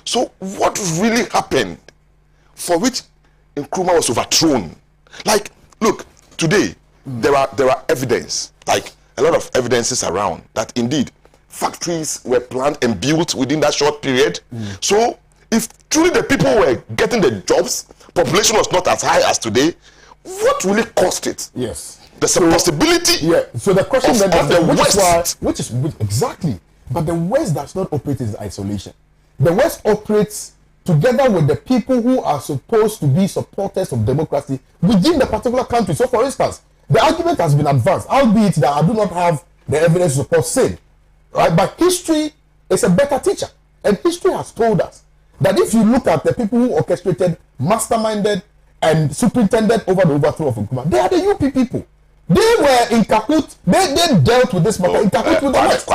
So what really happened for which Nkrumah was overthrown? Like, look, today there are evidence, like a lot of evidences around that indeed factories were planned and built within that short period. So if truly the people were getting the jobs, population was not as high as today, what really caused it? Yes. There's a possibility. Yeah. So the question of, then of the West. which is exactly. But the West does not operate in isolation. The West operates together with the people who are supposed to be supporters of democracy within the particular country. So, for instance, the argument has been advanced, albeit that I do not have the evidence to support same. Right? But history is a better teacher. And history has told us that if you look at the people who orchestrated, masterminded, and superintended over the overthrow of Nkrumah, they are the UP people. They were in cahoots. They dealt with this matter in cahoots with the West.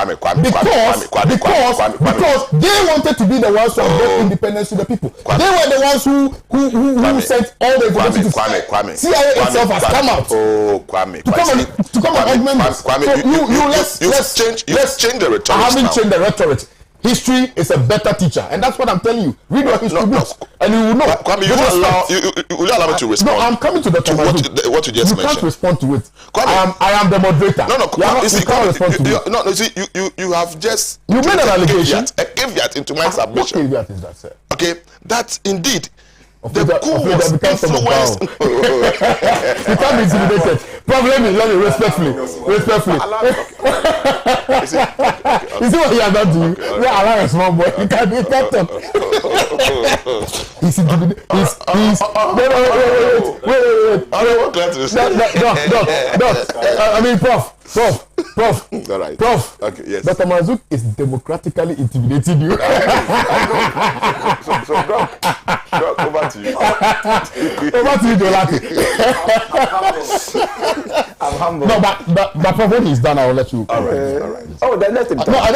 Because they wanted to be the ones who brought independence to the people. They were the ones who sent all the information to CIA itself has come out. To come and augment this. Let's change the rhetoric. I haven't changed the rhetoric. History is a better teacher, and that's what I'm telling you. Read your history books, and you will know. Kwame, will you allow me to respond? No, I'm coming to the what you just mentioned. You can't respond to it. Kwame, I am the moderator. No, you can't respond to it. You have just made an allegation, a caveat into my submission. What caveat is that, sir? Okay, that indeed. The coup was influenced. You can't be intimidated. Problem is, let me respectfully. You see what he has done to you? You are a small boy. You can't talk. He's intimidated. Wait. Prof. All right. Prof. Okay, yes. Dr. Mazouk is democratically intimidating you. So Doc, over to you. Over to you, Dolati. I'm humble. No, but Prof, when he's done, I will let you. All right. Oh, then let him talk. No, I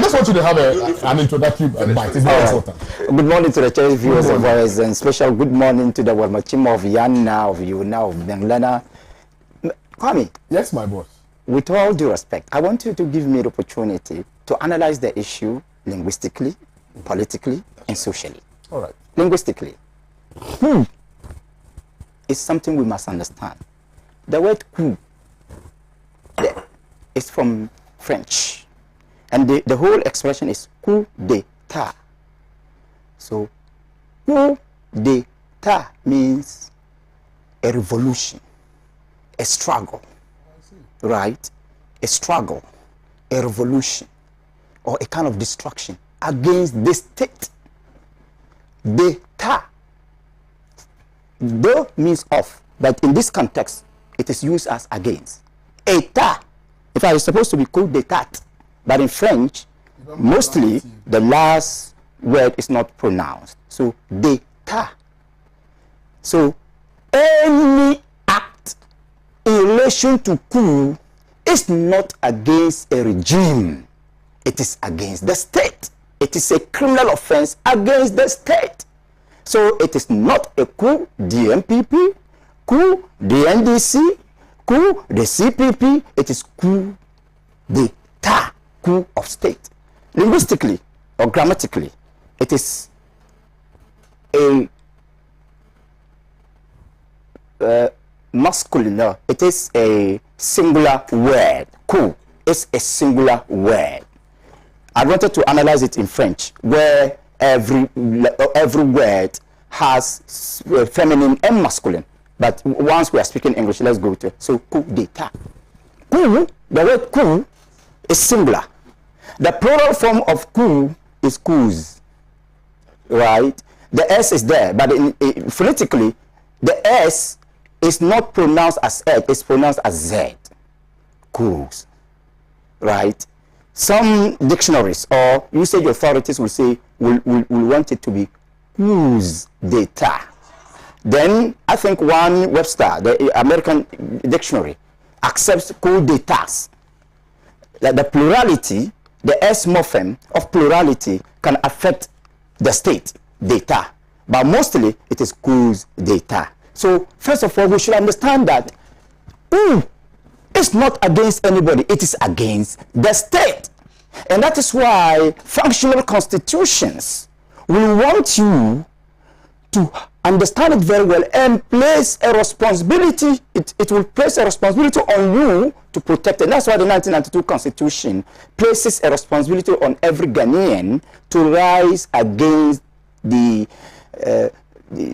just want you to have an introductory bite. It's very important. Good morning to the church viewers of ours, and special good morning to the Wamachima of Yana, of Yuna, of Benglana. Kwame. Yes, my boss. With all due respect, I want you to give me the opportunity to analyze the issue linguistically, politically, and socially. All right. Linguistically, is something we must understand. The word coup is from French, and the whole expression is coup d'état. So, coup d'état means a revolution, a struggle, right? A struggle, a revolution, or a kind of destruction against the state. D'état. De means of, but in this context, it is used as against. État. If I was supposed to be coup d'état, but in French, mostly the last word is not pronounced. So, d'état. So, any act in relation to coup is not against a regime. It is against the state. It is a criminal offense against the state. So it is not a coup DMPP, coup DNDC, coup the CPP. It is coup d'état, coup of state. Linguistically or grammatically, it is a masculine. No, it is a singular word. Coup is a singular word. I wanted to analyze it in French, where every word has feminine and masculine. But once we are speaking English, let's go to so coup d'état. Coup, the word coup is singular. The plural form of coup is coups, right? The S is there, but phonetically, the S is not pronounced as Ed, it's pronounced as Z. Coups, right? some dictionaries or usage authorities will say will want it to be coups d'etat. Then I think one Webster, the American dictionary, accepts coup d'etats. That the plurality, the S morpheme of plurality can affect the state, d'etat. But mostly it is coups d'etat. So first of all, we should understand that it's not against anybody, it is against the state. And that is why functional constitutions will want you to understand it very well and place a responsibility, it will place a responsibility on you to protect it. And that's why the 1992 Constitution places a responsibility on every Ghanaian to rise against the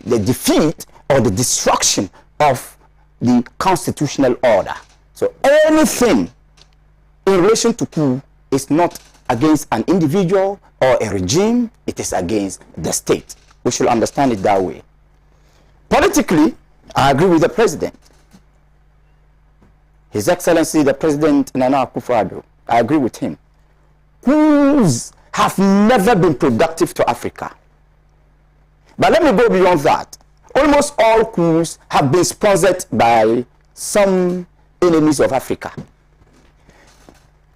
defeat or the destruction of the constitutional order. So anything in relation to coup is not against an individual or a regime, it is against the state. We should understand it that way. Politically, I agree with the president. His Excellency, the President Nana Akufo-Addo, I agree with him. Coups have never been productive to Africa. But let me go beyond that. Almost all coups have been sponsored by some enemies of Africa.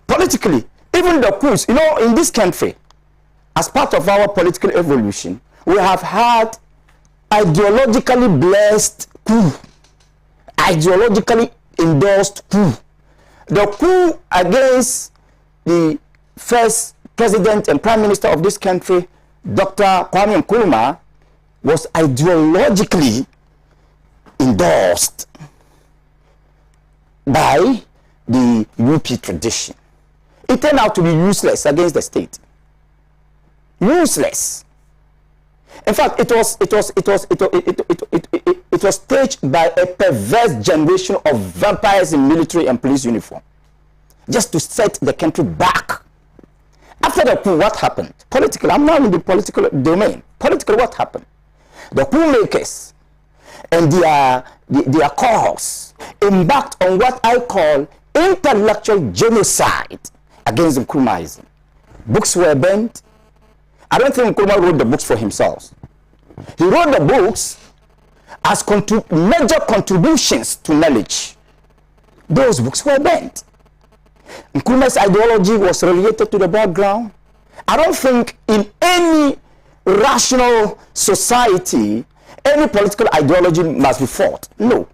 Politically, even the coups, you know, in this country, as part of our political evolution, we have had ideologically blessed coup, ideologically endorsed coup. The coup against the first president and prime minister of this country, Dr. Kwame Nkrumah, was ideologically endorsed by the UP tradition. It turned out to be useless against the state. Useless. In fact, it was staged by a perverse generation of vampires in military and police uniform, just to set the country back. After the coup, what happened? Politically, I'm now in the political domain. Politically, what happened? The coup makers and their cohorts embarked on what I call intellectual genocide against Nkrumahism. Books were banned. I don't think Nkrumah wrote the books for himself. He wrote the books as major contributions to knowledge. Those books were banned. Nkrumah's ideology was relegated to the background. I don't think in any rational society, any political ideology must be fought. No.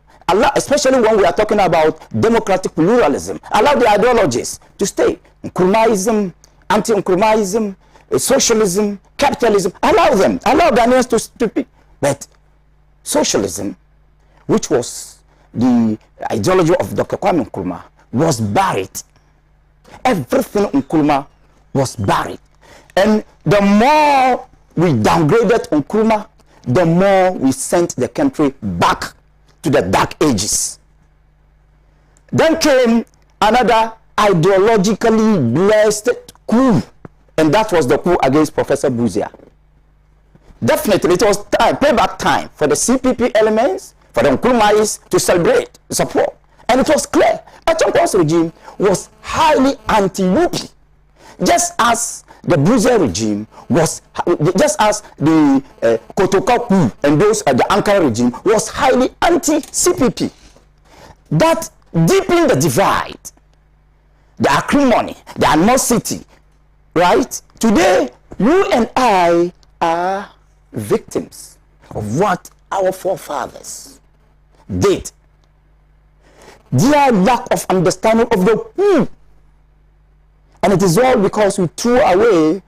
Especially when we are talking about democratic pluralism. Allow the ideologies to stay. Nkrumahism, anti-Nkrumahism, socialism, capitalism, allow them. Allow Ghanaians to speak. But socialism, which was the ideology of Dr. Kwame Nkrumah, was buried. Everything in Nkrumah was buried. And the more we downgraded Nkrumah, the more we sent the country back to the dark ages. Then came another ideologically blessed coup, and that was the coup against Professor Buzia. Definitely, it was payback time for the CPP elements, for the Nkrumahis to celebrate, support. And it was clear, Achampong's regime was highly anti-UP, just as the Buzia regime was, just as the Kotoka coup and those at the Ankara regime was highly anti-CPP. That deepened the divide, the acrimony, the animosity, right? Today, you and I are victims of what our forefathers did. Their lack of understanding of the coup. And it is all because we threw away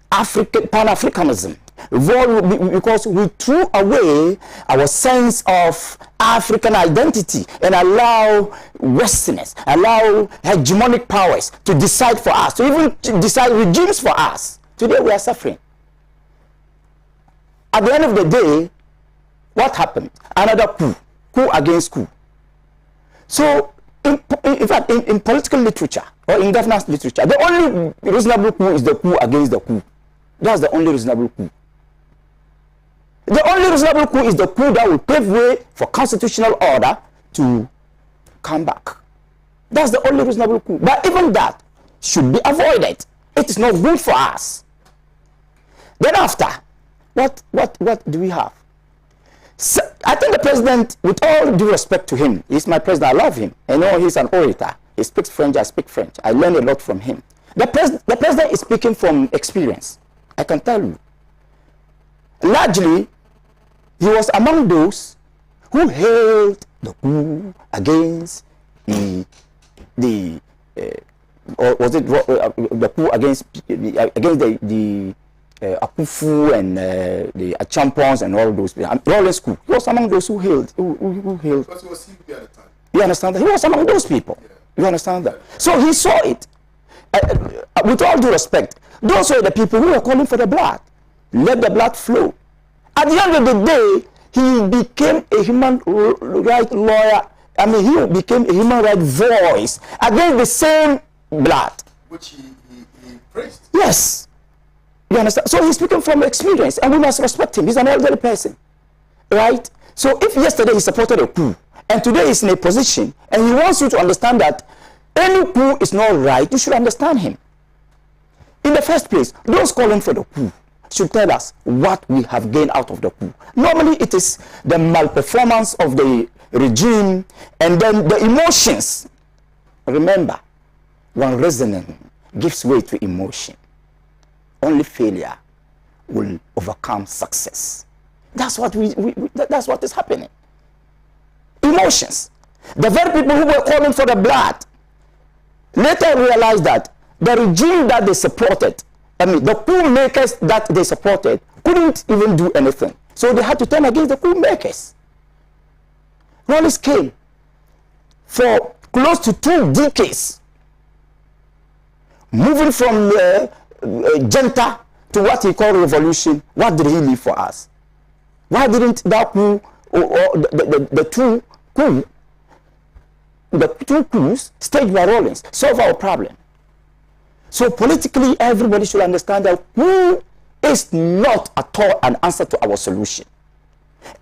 Pan-Africanism. Because we threw away our sense of African identity and allow Westerners, allow hegemonic powers to decide for us, to even decide regimes for us. Today we are suffering. At the end of the day, what happened? Another coup against coup. So, in fact, in political literature or in governance literature, the only reasonable coup is the coup against the coup. That's the only reasonable coup. The only reasonable coup is the coup that will pave way for constitutional order to come back. That's the only reasonable coup. But even that, should be avoided. It is not good for us. Then after, what do we have? So, I think the president, with all due respect to him, he's my president, I love him. I know he's an orator. He speaks French, I speak French. I learn a lot from him. The president is speaking from experience. I can tell you. Largely, he was among those who hailed the coup against the coup against the Akufu and the Achampons and all those people. Lawrence coup. He was among those who hailed. Who hailed. Because he was CBP at the time. You understand that? He was among those people. Yeah. You understand that? So he saw it. With all due respect, those were the people who were calling for the blood. Let the blood flow. At the end of the day, he became a human rights lawyer. I mean, he became a human rights voice against the same blood. Which he praised. Yes. You understand? So he's speaking from experience, and we must respect him. He's an elderly person. Right? So if yesterday he supported a coup, and today he's in a position, and he wants you to understand that any coup is not right, you should understand him. In the first place, those calling for the coup should tell us what we have gained out of the coup. Normally, it is the malperformance of the regime and then the emotions. Remember, when reasoning gives way to emotion, only failure will overcome success. That's what that's what is happening. Emotions. The very people who were calling for the blood later realized that the regime that they supported, I mean, the coup makers that they supported, couldn't even do anything. So they had to turn against the coup makers. Rallies came for close to 2 decades, moving from junta to what he called revolution. What did he leave for us? Why didn't that coup, or the two coups staged by Rawlings solve our problem? So politically, everybody should understand that coup is not at all an answer to our solution.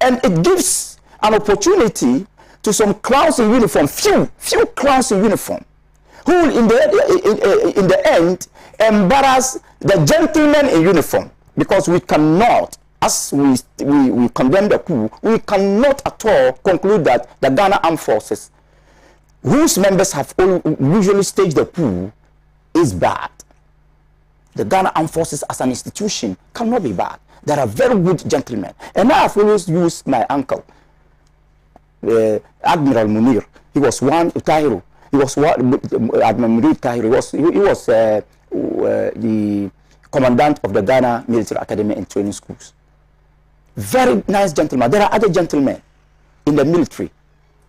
And it gives an opportunity to some clowns in uniform, few clowns in uniform, who will in the end embarrass the gentlemen in uniform, because we cannot, as we condemn the coup, we cannot at all conclude that the Ghana Armed Forces, whose members have usually staged the coup, is bad. The Ghana Armed Forces as an institution cannot be bad. There are very good gentlemen. And I have always used my uncle, Admiral Munir. He was one, Tahiro. He was one, Admiral Munir Tahiro. He was the commandant of the Ghana Military Academy and Training Schools. Very nice gentleman. There are other gentlemen in the military,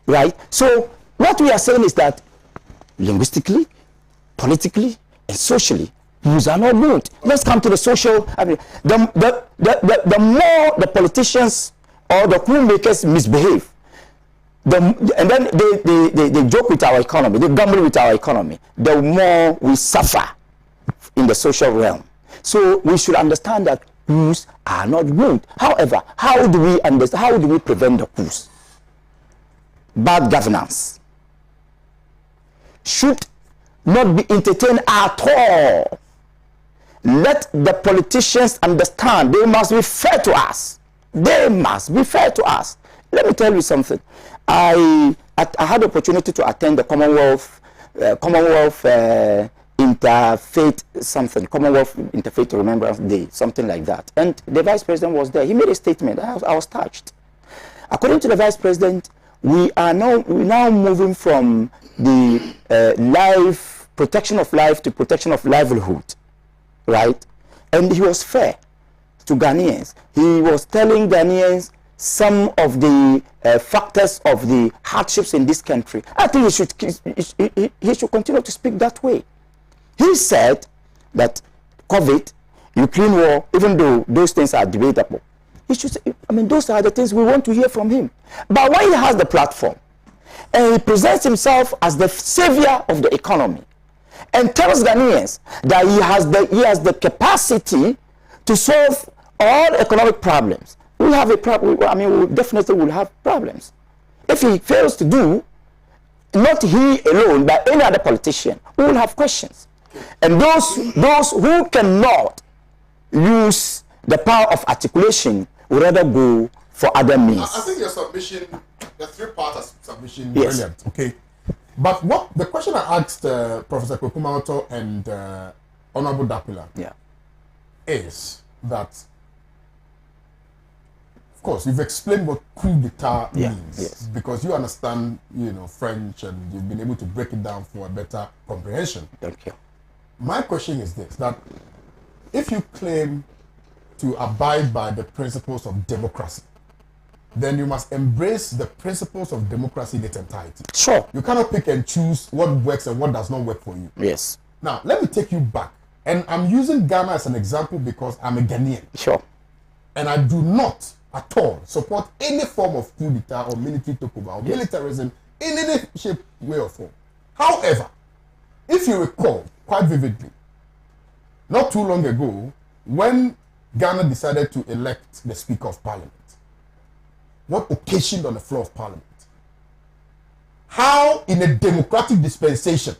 right? So what we are saying is that linguistically, politically, and socially, these are not good. Let's come to the social. I mean, the more the politicians or the coup makers misbehave, and then they joke with our economy, they gamble with our economy, the more we suffer in the social realm. So we should understand that coups are not good. However, how do we understand? How do we prevent the coups? Bad governance should not be entertained at all. Let the politicians understand they must be fair to us. They must be fair to us. Let me tell you something. I had the opportunity to attend the Commonwealth Interfaith Remembrance Day, something like that. And the Vice President was there. He made a statement. I was touched. According to the Vice President, we are now moving from the protection of life to protection of livelihood, right? And he was fair to Ghanaians. He was telling Ghanaians some of the factors of the hardships in this country. I think he should continue to speak that way. He said that COVID, Ukraine war, even though those things are debatable, he should say, I mean, those are the things we want to hear from him. But when he has the platform and he presents himself as the savior of the economy and tells Ghanaians that he has the capacity to solve all economic problems, we have a problem. I mean, we definitely will have problems. If he fails to do, not he alone, but any other politician, we will have questions. And those who cannot use the power of articulation would rather go for other means. I think your submission, the three-part submission, yes. Brilliant. Okay. But what the question I asked Professor Kwekumaoto and Honorable Dapila is that, of course, you've explained what coup d'etat means because you understand, French, and you've been able to break it down for a better comprehension. Thank you. My question is this: that if you claim to abide by the principles of democracy, then you must embrace the principles of democracy in its entirety. Sure. You cannot pick and choose what works and what does not work for you. Yes. Now, let me take you back. And I'm using Ghana as an example because I'm a Ghanaian. Sure. And I do not at all support any form of coup d'etat or military takeover or militarism in any shape, way, or form. However, if you recall quite vividly, not too long ago, when Ghana decided to elect the Speaker of Parliament, what occasioned on the floor of Parliament? How, in a democratic dispensation,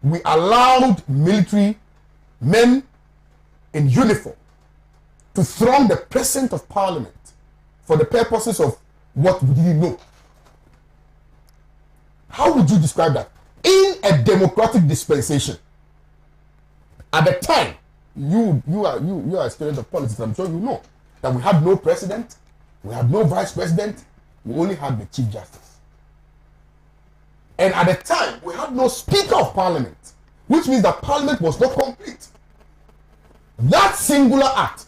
we allowed military men in uniform to throng the precinct of Parliament for the purposes of what we didn't know. How would you describe that? In a democratic dispensation, at the time, you are a student of politics, I'm sure you know that we had no president, we had no vice president, we only had the Chief Justice. And at the time, we had no Speaker of Parliament, which means that Parliament was not complete. That singular act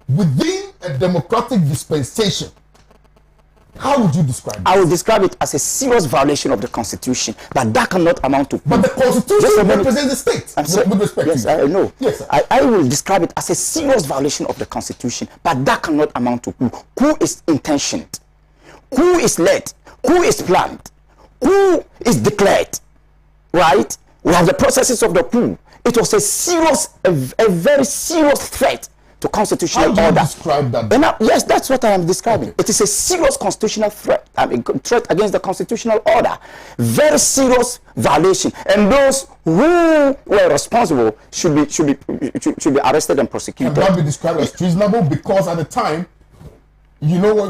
within a democratic dispensation, how would you describe it? I would describe it as a serious violation of the Constitution, but that cannot amount to. But the Constitution represents the state. With respect yes, to you. I know. Yes, sir. I will describe it as a serious violation of the Constitution, but that cannot amount to coup. Coup is intentioned. Coup is led. Coup is planned. Coup is declared. Right? We have the processes of the coup. It was a very serious threat to constitutional order. How do you describe that? Yes, that's what I am describing. Okay. It is a serious constitutional threat. Threat against the constitutional order. Very serious violation. And those who were responsible should be arrested and prosecuted. Can that be described as treasonable? Because at the time, Well,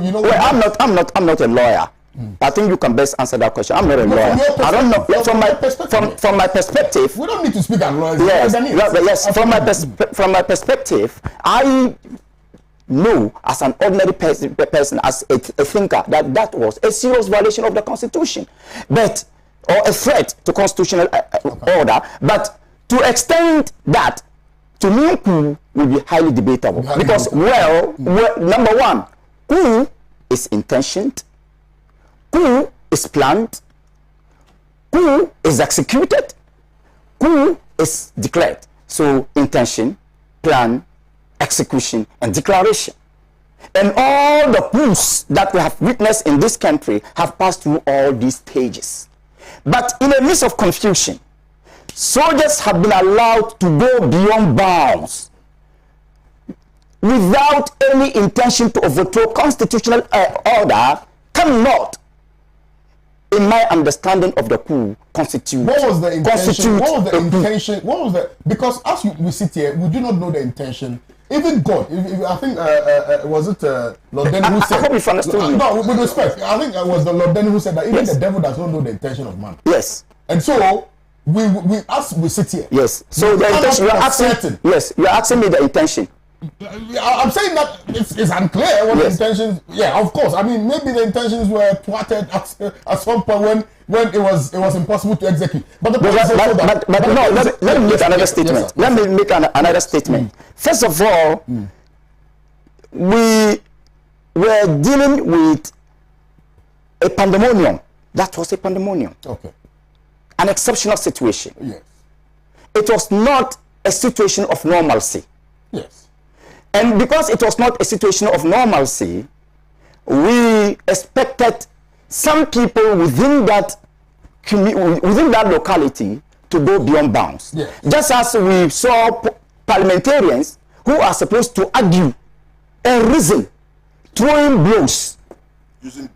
I'm not a lawyer. I think you can best answer that question. I'm not a lawyer. I don't know. From my perspective, we don't need to speak as lawyers. Yes. From my perspective, I know as an ordinary person, as a thinker, that was a serious violation of the Constitution, or a threat to constitutional order. But to extend that to me, coup will be highly debatable because, number one, coup is intentioned. Coup is planned, coup is executed, coup is declared. So intention, plan, execution, and declaration. And all the coups that we have witnessed in this country have passed through all these stages. But in a midst of confusion, soldiers have been allowed to go beyond bounds without any intention to overthrow constitutional order. Cannot, in my understanding of the coup, constitute. What was the intention? Because as we sit here, we do not know the intention. Even God, I think, was it Lord Denny who said? I hope you understood me. No, with respect, I think it was the Lord Denny who said that even the devil does not know the intention of man. Yes. And so as we sit here. Yes. So the intention you are asking. Yes, you are asking me the intention. I'm saying that it's unclear what the intentions. Yeah, of course. I mean, maybe the intentions were thwarted at some point when it was impossible to execute. But let me make another statement. Let me make another statement. First of all, we were dealing with a pandemonium. That was a pandemonium. Okay. An exceptional situation. Yes. It was not a situation of normalcy. Yes. And because it was not a situation of normalcy, we expected some people within that locality to go beyond bounds. Yes. Just as we saw parliamentarians who are supposed to argue and reason, throwing blows, using,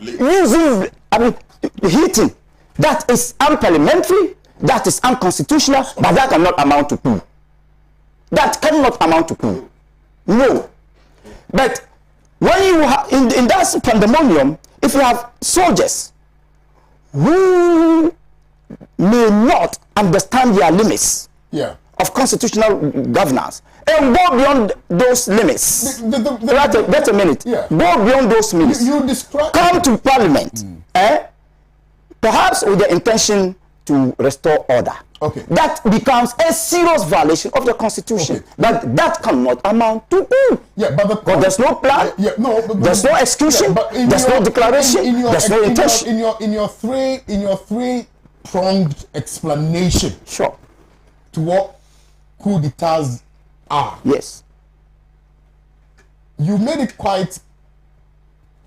hitting. That is unparliamentary. that is unconstitutional, but that cannot amount to coup. That cannot amount to coup. No. But when you have, in that pandemonium, if you have soldiers who may not understand their limits of constitutional governance and go beyond those limits, wait a minute, go beyond those limits, come to parliament, perhaps with the intention to restore order. Okay. That becomes a serious violation of the constitution. Okay. That cannot amount to coup. Yeah, but there's no plan. There's no execution. There's no declaration. There's no intention. In your three pronged explanation. Sure. To what coup d'etats are. Yes. You made it quite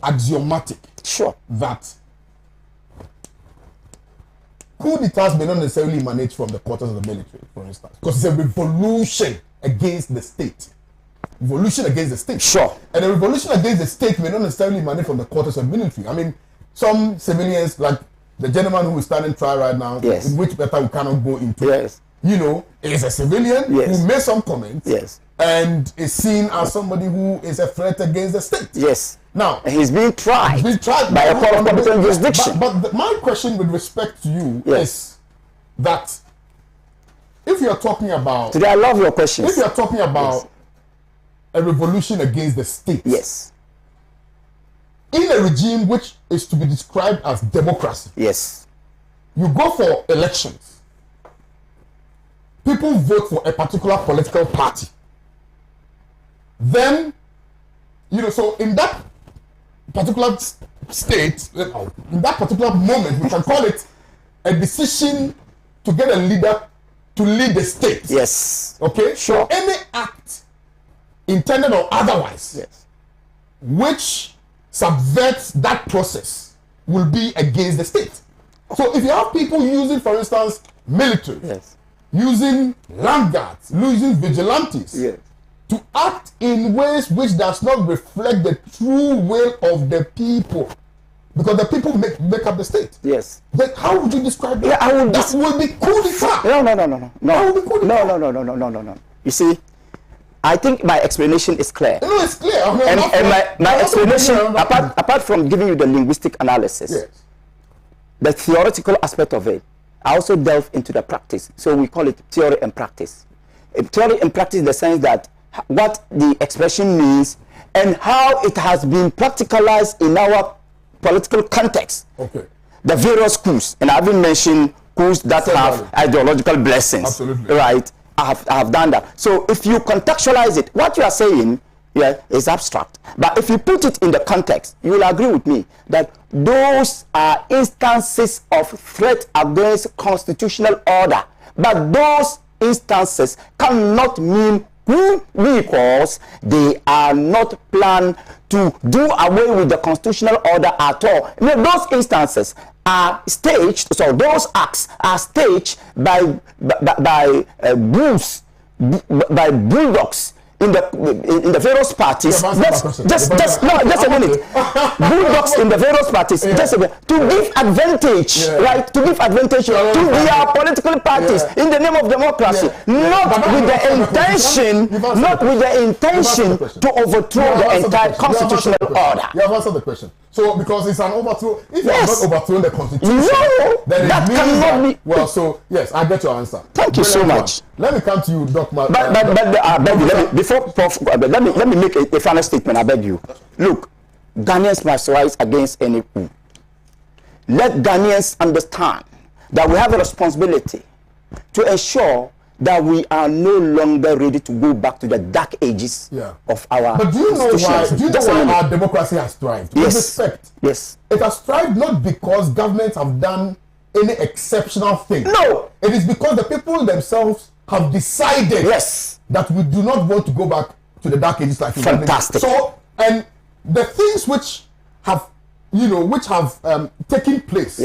axiomatic. Sure. That coup d'etats may not necessarily emanate from the quarters of the military, for instance, because it's a revolution against the state. Revolution against the state. Sure. And a revolution against the state may not necessarily emanate from the quarters of the military. I mean, some civilians, like the gentleman who is standing trial right now, yes, in which matter we cannot go into, yes, you know, is a civilian, yes, who made some comments, yes, and is seen as somebody who is a threat against the state. Yes. Now, and he's being tried by a court of competent jurisdiction. But my question with respect to you is that if you're talking about... Today, I love your questions. If you're talking about a revolution against the state... Yes. In a regime which is to be described as democracy... Yes. You go for elections. People vote for a particular political party. Then, you know, so in that particular state, in that particular moment, we can call it a decision to get a leader to lead the state. Yes. Okay? Sure. So any act, intended or otherwise, yes, which subverts that process will be against the state. So if you have people using, for instance, military, yes, using land guards, using vigilantes, yes, to act in ways which does not reflect the true will of the people, because the people make up the state. Yes. But how would you describe that? Yeah, I would. That will be coup d'etat. No. You see, I think my explanation is clear. No, it's clear. I mean, and my explanation, apart from giving you the linguistic analysis, yes, the theoretical aspect of it, I also delve into the practice. So we call it theory and practice. Theory and practice in the sense that what the expression means and how it has been practicalized in our political context. Okay. The various coups, and I haven't mentioned coups that have ideological blessings. Absolutely. Right? I have done that. So if you contextualize it, what you are saying is abstract. But if you put it in the context, you will agree with me that those are instances of threat against constitutional order. But those instances cannot mean coup because they are not planned to do away with the constitutional order at all. Those instances are staged, so those acts are staged by bulldogs in the various parties. Just a minute. Bulldogs in the various parties, just a minute, to give advantage, right? To give advantage to their political parties in the name of democracy, not with the intention to overthrow the entire constitutional order. You have answered the question. So, because it's an overthrow, if you have not overthrown the constitution, then that cannot be. Well, so yes, I get your answer. Thank you so much. Let me come to you, Dr. Let me make a final statement. I beg you. Look, Ghanaians must rise against any coup. Let Ghanaians understand that we have a responsibility to ensure that we are no longer ready to go back to the dark ages of our. But do you know why? Do you know why our democracy has thrived? Yes. With respect. Yes. It has thrived not because governments have done any exceptional thing. No. It is because the people themselves have decided that we do not want to go back to the dark ages like fantastic. So, and the things which have, taken place.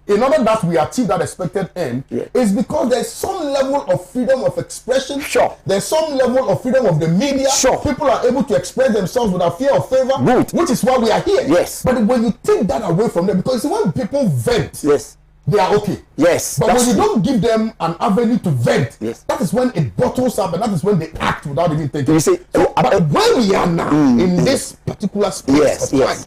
In order that we achieve that expected end, is because there's some level of freedom of expression. Sure. There's some level of freedom of the media. Sure. People are able to express themselves without fear of favor. Good. Which is why we are here. Yes. But when you take that away from them, because when people vent they are okay. Yes. But when you don't give them an avenue to vent, yes, that is when it bottles up, and that is when they act without even thinking. You see, but where we are now, in this particular space of time,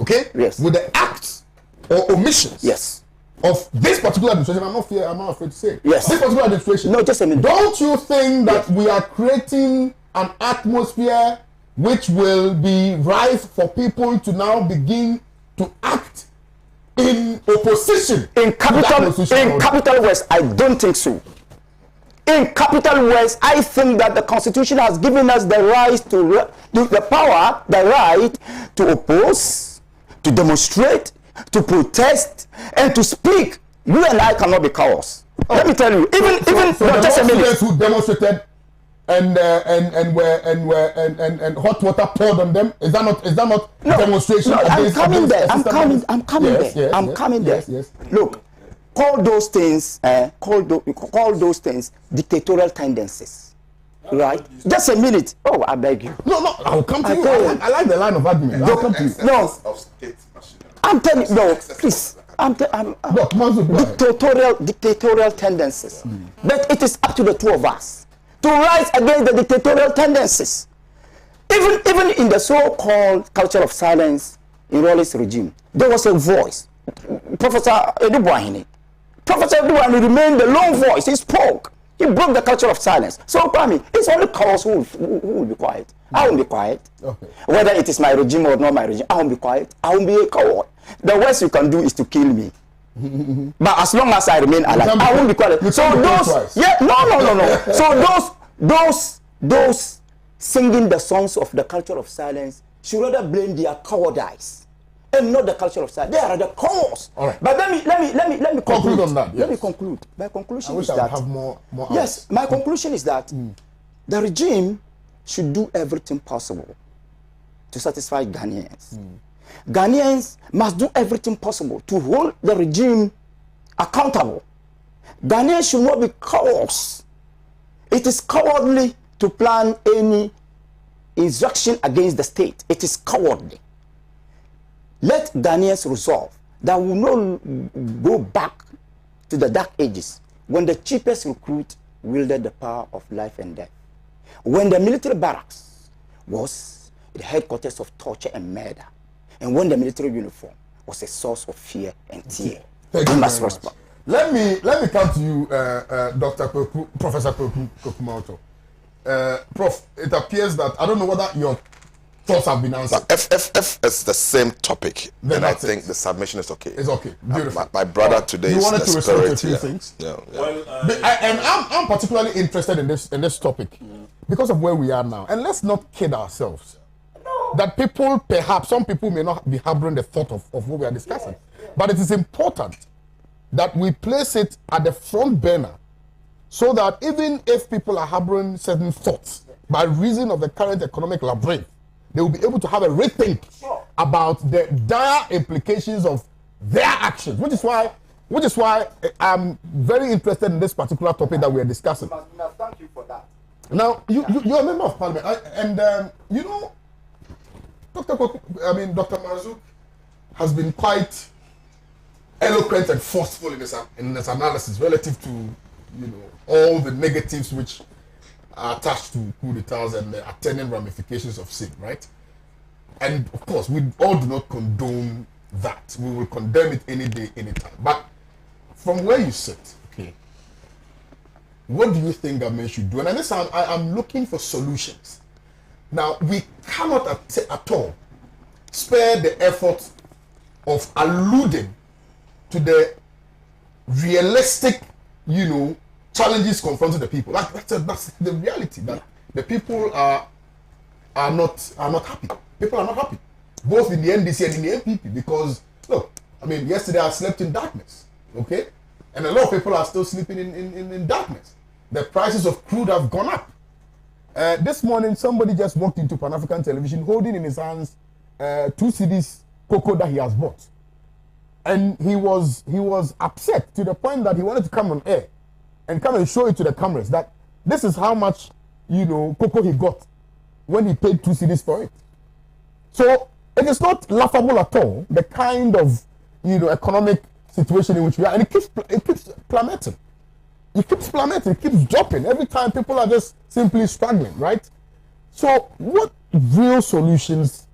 okay, with the acts or omissions, of this particular administration, I'm not afraid to say, this particular administration. No, just a minute. Don't you think that we are creating an atmosphere which will be rife for people to now begin to act in opposition? In capital West, I don't think so. In capital West, I think that the Constitution has given us the right the right to oppose, to demonstrate, to protest, and to speak. You and I cannot be cowards. Let me tell you, even just a minute. Who demonstrated and hot water poured on them. Is that not demonstration? No, I'm coming there. I'm coming there. Yes. Look, call those things dictatorial tendencies. Right? Just a minute. Oh, I beg you. No, I'll come to you. I like the line of argument. I'll come to you. No, I'm telling you. No, please. Dictatorial tendencies. But it is up to the two of us to rise against the dictatorial tendencies. Even in the so-called culture of silence in Rawlings regime, there was a voice. Professor Edubuahine remained the lone voice. He spoke. He broke the culture of silence. So, Kwame, it's only cowards who will be quiet. I won't be quiet. Okay. Whether it is my regime or not my regime, I won't be quiet. I won't be a coward. The worst you can do is to kill me. But as long as I remain alive, I won't be quiet. So those singing the songs of the culture of silence should rather blame their cowardice and not the culture of silence. They are the cause. All right. But let me conclude on that. Yes. Let me conclude. My conclusion is that I have more yes, my conclusion is that the regime should do everything possible to satisfy Ghanaians. Ghanaians must do everything possible to hold the regime accountable. Ghanaians should not be cowards. It is cowardly to plan any insurrection against the state. It is cowardly. Let Ghanaians resolve that we will not go back to the dark ages when the cheapest recruit wielded the power of life and death. When the military barracks was the headquarters of torture and murder. And when the military uniform was a source of fear and tear. Thank you very much. Let me come to you, Professor Kokumaoto. Prof, it appears that I don't know whether your thoughts have been answered. If it's the same topic, then I think the submission is okay. It's okay. Beautiful. My brother today you is wanted the to spirit. respond to a few things. Yeah. Well, and I'm particularly interested in this topic because of where we are now. And let's not kid ourselves. That some people may not be harboring the thought of what we are discussing. But it is important that we place it at the front burner so that even if people are harboring certain thoughts by reason of the current economic labyrinth, they will be able to have a rethink about the dire implications of their actions, which is why I'm very interested in this particular topic that we are discussing. Thank you for that. Now, you're a member of parliament, Dr. Marzouk has been quite eloquent and forceful in his analysis relative to all the negatives which are attached to coup d'etats and the attendant ramifications of sin, right? And of course, we all do not condone that. We will condemn it any day, any time. But from where you sit, okay, what do you think government should do? And at this time, I'm looking for solutions. Now, we cannot at all spare the effort of alluding to the realistic, challenges confronting the people. That's the reality. That the people are not happy. People are not happy, both in the NDC and in the NPP, because look, yesterday I slept in darkness, okay, and a lot of people are still sleeping in darkness. The prices of crude have gone up. This morning, somebody just walked into Pan-African Television holding in his hands 2 cedis cocoa that he has bought. And he was upset to the point that he wanted to come on air and come and show it to the cameras that this is how much, cocoa he got when he paid 2 cedis for it. So it is not laughable at all, the kind of, economic situation in which we are, and it keeps plummeting. It keeps plummeting, it keeps dropping. Every time people are just simply struggling, right? So what real solutions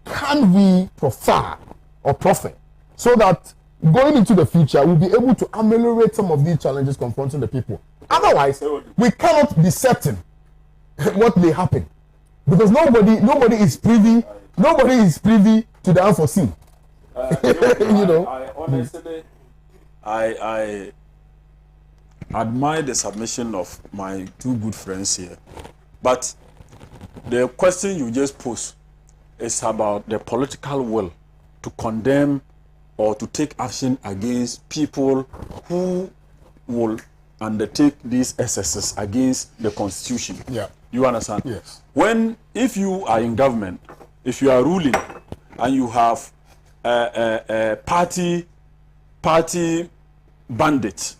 can we proffer so that going into the future we'll be able to ameliorate some of these challenges confronting the people? Otherwise, we cannot be certain what may happen, because nobody is privy to the unforeseen. You know, I honestly, I admire the submission of my two good friends here, but the question you just posed is about the political will to condemn or to take action against people who will undertake these excesses against the Constitution. Yeah. You understand? Yes. If you are in government, if you are ruling, and you have party bandits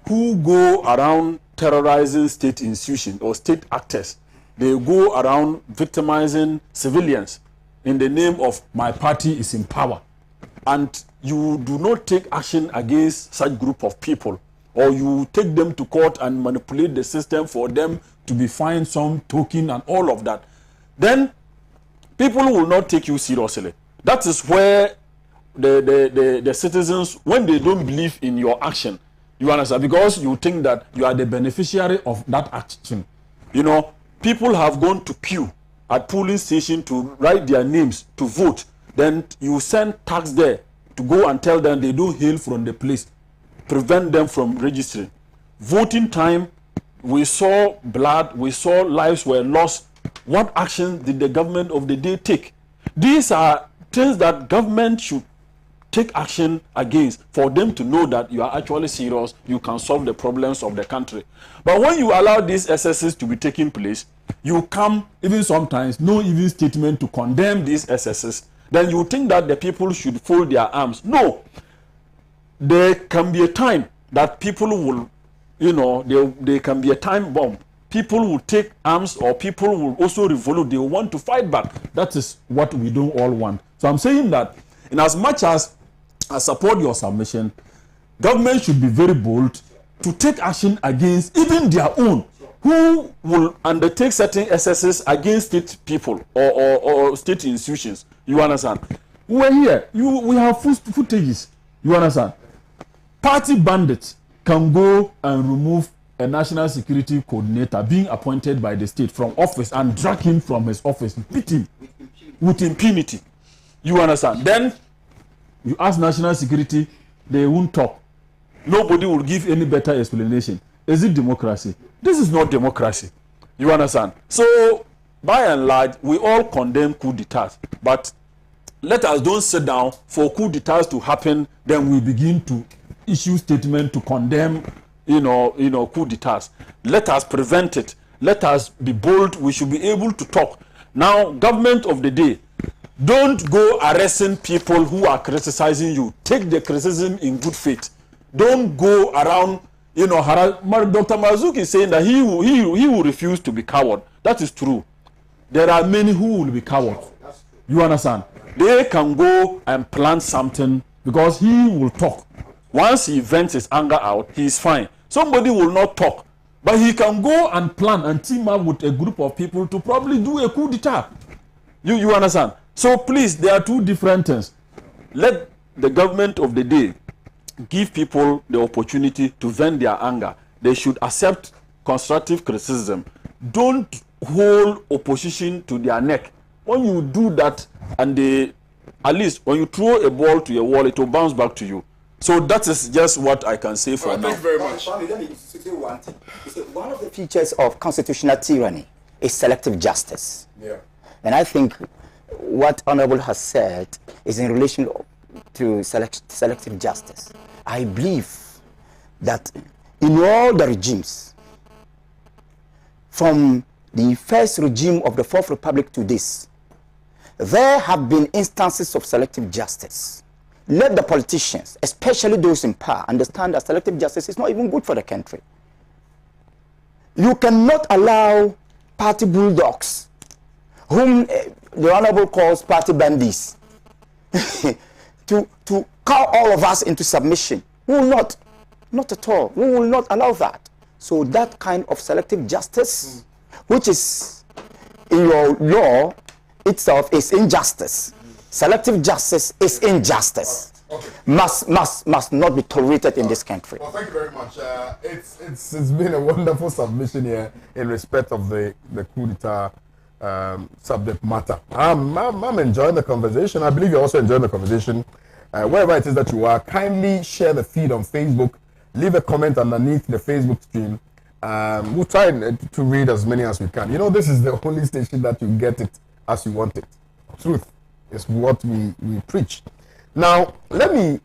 who go around terrorizing state institutions or state actors, they go around victimizing civilians in the name of my party is in power, and you do not take action against such group of people, or you take them to court and manipulate the system for them to be fined some token and all of that, then people will not take you seriously. That is where the citizens, when they don't believe in your action, you understand, because you think that you are the beneficiary of that action. You know, people have gone to queue at polling station to write their names to vote. Then you send tax there to go and tell them they don't hail from the place, prevent them from registering. Voting time, we saw blood, we saw lives were lost. What action did the government of the day take? These are things that government should take action against, for them to know that you are actually serious, you can solve the problems of the country. But when you allow these excesses to be taking place, you come, even sometimes, no even statement to condemn these excesses, then you think that the people should fold their arms. No. There can be a time that people will, you know, there can be a time bomb. People will take arms, or people will also revolt. They will want to fight back. That is what we don't all want. So I'm saying that in as much as I support your submission, government should be very bold to take action against even their own, who will undertake certain excesses against state people or state institutions. You understand? We're here. We have footages. You understand? Party bandits can go and remove a national security coordinator being appointed by the state from office and drag him from his office, beat him with impunity. You understand? Then you ask national security, they won't talk. Nobody will give any better explanation. Is it democracy? This is not democracy. You understand? So, by and large, we all condemn coup d'etats. But let us don't sit down for coup d'etats to happen, then we begin to issue statement to condemn, coup d'etats. Let us prevent it. Let us be bold. We should be able to talk. Now, government of the day, don't go arresting people who are criticizing you. Take the criticism in good faith. Don't go around, Dr. Mazuki is saying that he will refuse to be coward. That is true. There are many who will be cowards. You understand? They can go and plan something because he will talk. Once he vents his anger out, he is fine. Somebody will not talk, but he can go and plan and team up with a group of people to probably do a coup d'etat. You understand? So please, there are two different things. Let the government of the day give people the opportunity to vent their anger. They should accept constructive criticism. Don't hold opposition to their neck. When you do that, and at least when you throw a ball to a wall, it will bounce back to you. So that is just what I can say for now. Thank you very much. Let me say one thing. One of the features of constitutional tyranny is selective justice. Yeah. And I think what Honorable has said is in relation to selective justice. I believe that in all the regimes, from the first regime of the Fourth Republic to this, there have been instances of selective justice. Let the politicians, especially those in power, understand that selective justice is not even good for the country. You cannot allow party bulldogs, whom the Honorable calls party bandits, to cow all of us into submission. We will not at all. We will not allow that. So that kind of selective justice, which is in your law itself, is injustice. Selective justice is injustice. Okay. Must not be tolerated in this country. Well, thank you very much. It's been a wonderful submission here in respect of the coup d'etat subject matter. I'm enjoying the conversation. I believe you're also enjoying the conversation. Wherever it is that you are, kindly share the feed on Facebook. Leave a comment underneath the Facebook stream. We'll try to read as many as we can. You know, this is the only station that you get it as you want it. Truth is what we preach. Now, let me,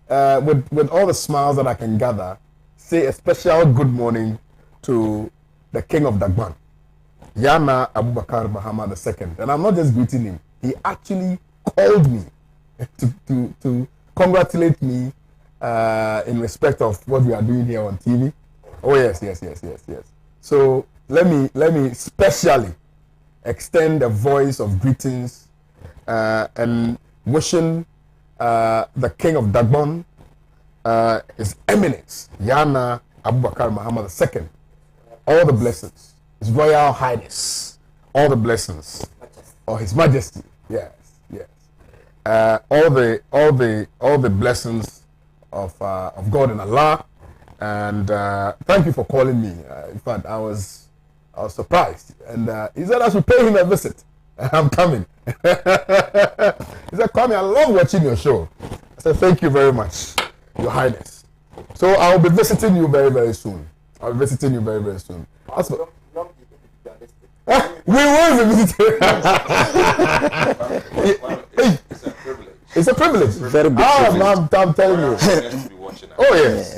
with all the smiles that I can gather, say a special good morning to the King of Dagban, Yana Abubakar Bahama II. And I'm not just greeting him. He actually called me to congratulate me in respect of what we are doing here on TV. Oh yes. So let me specially extend a voice of greetings and wishing the King of Dagban, His Eminence Yana Abubakar Muhammad II, all the blessings, His Royal Highness, all the blessings, or His Majesty, yes, all the blessings of God and Allah, and thank you for calling me. In fact, I was surprised, and he said I should pay him a visit. I'm coming. He said, "Kwame, I love watching your show." I said, "Thank you very much, Your Highness." So I'll be visiting you very, very soon. I'll be visiting you very, very soon. We will be visiting. It's a privilege. Very big privilege. I'm telling you. Oh yes.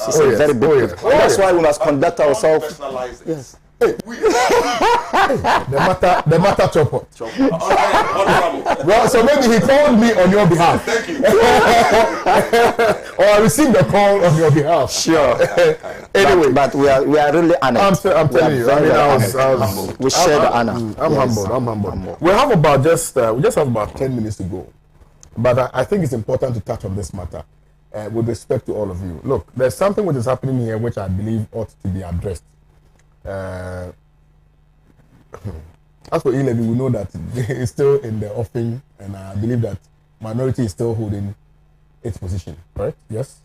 It's a very big privilege. That's why we must conduct ourselves. Yes. Hey. the matter chopper. Well, so maybe he called me on your behalf. Thank you. Or I received a call on your behalf. Sure. Anyway, but we are really honored. I'm telling you. I mean, I was we share the honor. I'm humbled. We have about we just have about 10 minutes to go. But I think it's important to touch on this matter with respect to all of you. Look, there's something which is happening here which I believe ought to be addressed. As for E-Levy, we know that it's still in the offing, and I believe that minority is still holding its position, right? Yes?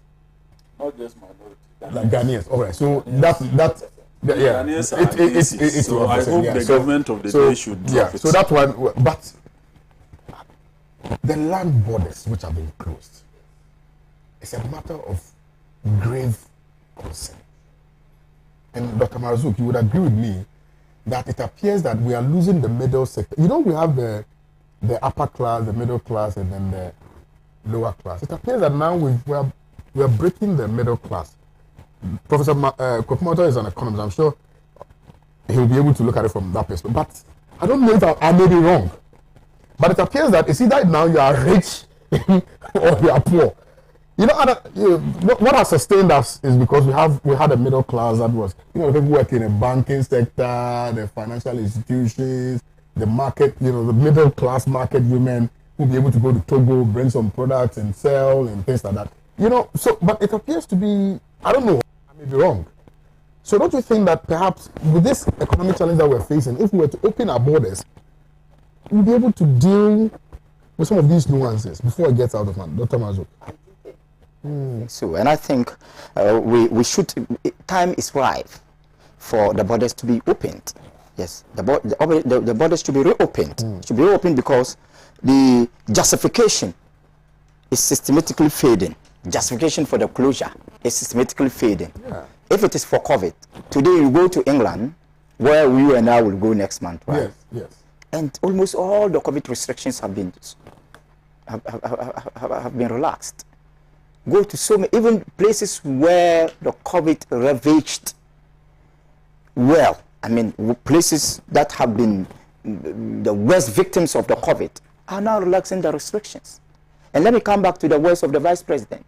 Not just minority. Like Ghanaians. All right. So it's so I hope the government of the day should drop it. So that one, but the land borders which have been closed, it's a matter of grave concern. And Dr. Marzuk, you would agree with me that it appears that we are losing the middle sector. You know, we have the upper class, the middle class, and then the lower class. It appears that now we are breaking the middle class. Professor Kokumoto is an economist. I'm sure he'll be able to look at it from that perspective. But I don't know if I may be wrong. But it appears that it's either now you are rich or you are poor. You know, what has sustained us is because we had a middle class that was, people work in the banking sector, the financial institutions, the market, the middle class market women who be able to go to Togo, bring some products and sell and things like that. But it appears to be, I don't know, I may be wrong. So don't you think that perhaps with this economic challenge that we're facing, if we were to open our borders, we'll be able to deal with some of these nuances before it gets out of hand? Dr. Mazo. So, and I think we should, time is ripe for the borders to be opened. Yes, the borders should be reopened. Should be reopened because the justification is systematically fading. Justification for the closure is systematically fading. Yeah. If it is for COVID, today you go to England, where we and I will go next month, right? Yes. And almost all the COVID restrictions have been relaxed. Go to so many, even places where the COVID ravaged well. I mean, places that have been the worst victims of the COVID are now relaxing the restrictions. And let me come back to the words of the Vice President.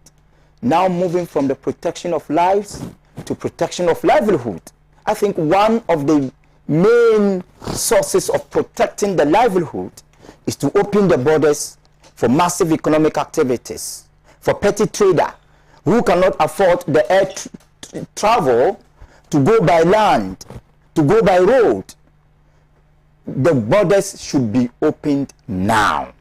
Now moving from the protection of lives to protection of livelihood. I think one of the main sources of protecting the livelihood is to open the borders for massive economic activities for petty trader who cannot afford the air travel to go by land, to go by road. The borders should be opened now.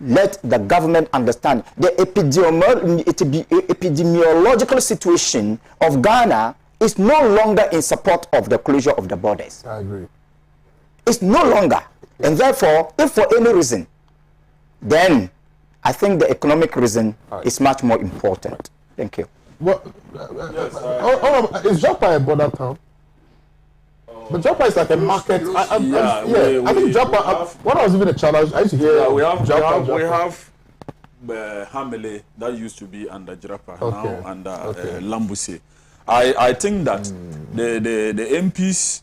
Let the government understand the epidemiological situation of Ghana is no longer in support of the closure of the borders. I agree. It's no longer. And therefore, if for any reason, then I think the economic reason is much more important. Thank you. What? Is Joppa a border town? But Joppa is like a market. I think Joppa. When I was even a child, I used to hear. Yeah, we have Joppa. Hamele that used to be under Joppa now under Lambuse. I think that the MPs,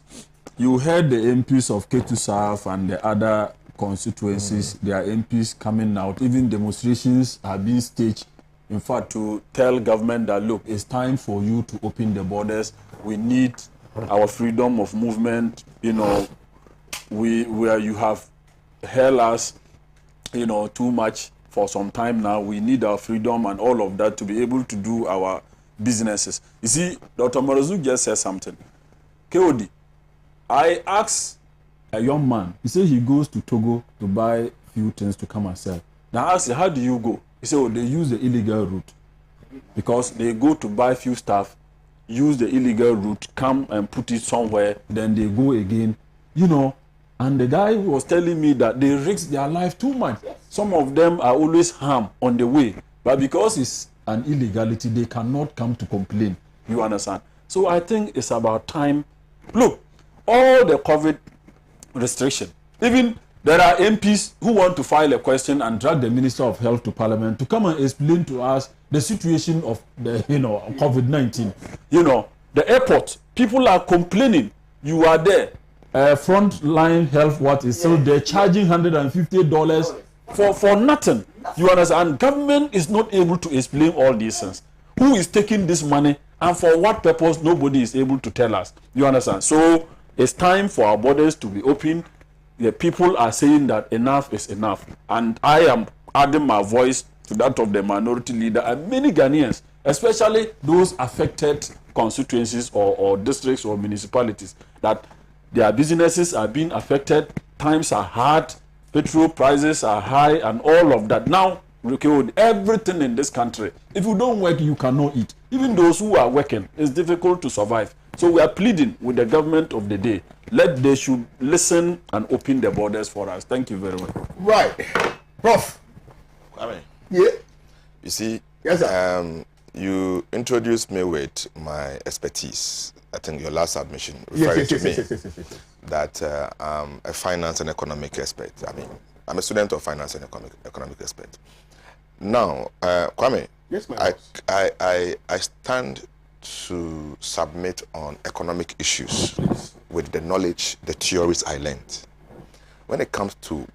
you heard the MPs of Ketu South and the other constituencies, their MPs coming out, even demonstrations are being staged, in fact, to tell government that, look, it's time for you to open the borders. We need our freedom of movement, where you have held us, too much for some time now. We need our freedom and all of that to be able to do our businesses. You see, Dr. Marazu just said something. KOD, I asked a young man, he said he goes to Togo to buy few things to come and sell. Now I asked him, how do you go? He said, they use the illegal route. Because they go to buy few stuff, use the illegal route, come and put it somewhere, then they go again, And the guy was telling me that they risk their life too much. Some of them are always harmed on the way. But because it's an illegality, they cannot come to complain. You understand? So I think it's about time. Look, all the COVID restriction, even there are MPs who want to file a question and drag the Minister of Health to Parliament to come and explain to us the situation of the COVID-19. The airport, people are complaining. You are there. Frontline health, what is still there, charging $150 for nothing. You understand? Government is not able to explain all these things. Who is taking this money and for what purpose? Nobody is able to tell us. You understand? So it's time for our borders to be open. The people are saying that enough is enough. And I am adding my voice to that of the minority leader and many Ghanaians, especially those affected constituencies or districts or municipalities, that their businesses are being affected, times are hard, petrol prices are high and all of that. Now, everything in this country, if you don't work, you cannot eat. Even those who are working, it's difficult to survive. So we are pleading with the government of the day, they should listen and open the borders for us. Thank you very much. Right. Prof. Yeah. You see, yes, sir. You introduced me with my expertise. I think your last submission referring to me that I'm a finance and economic expert. I mean, I'm a student of finance and economic expert. Now, Kwame, yes, I stand to submit on economic issues with the knowledge, the theories I learned. When it comes to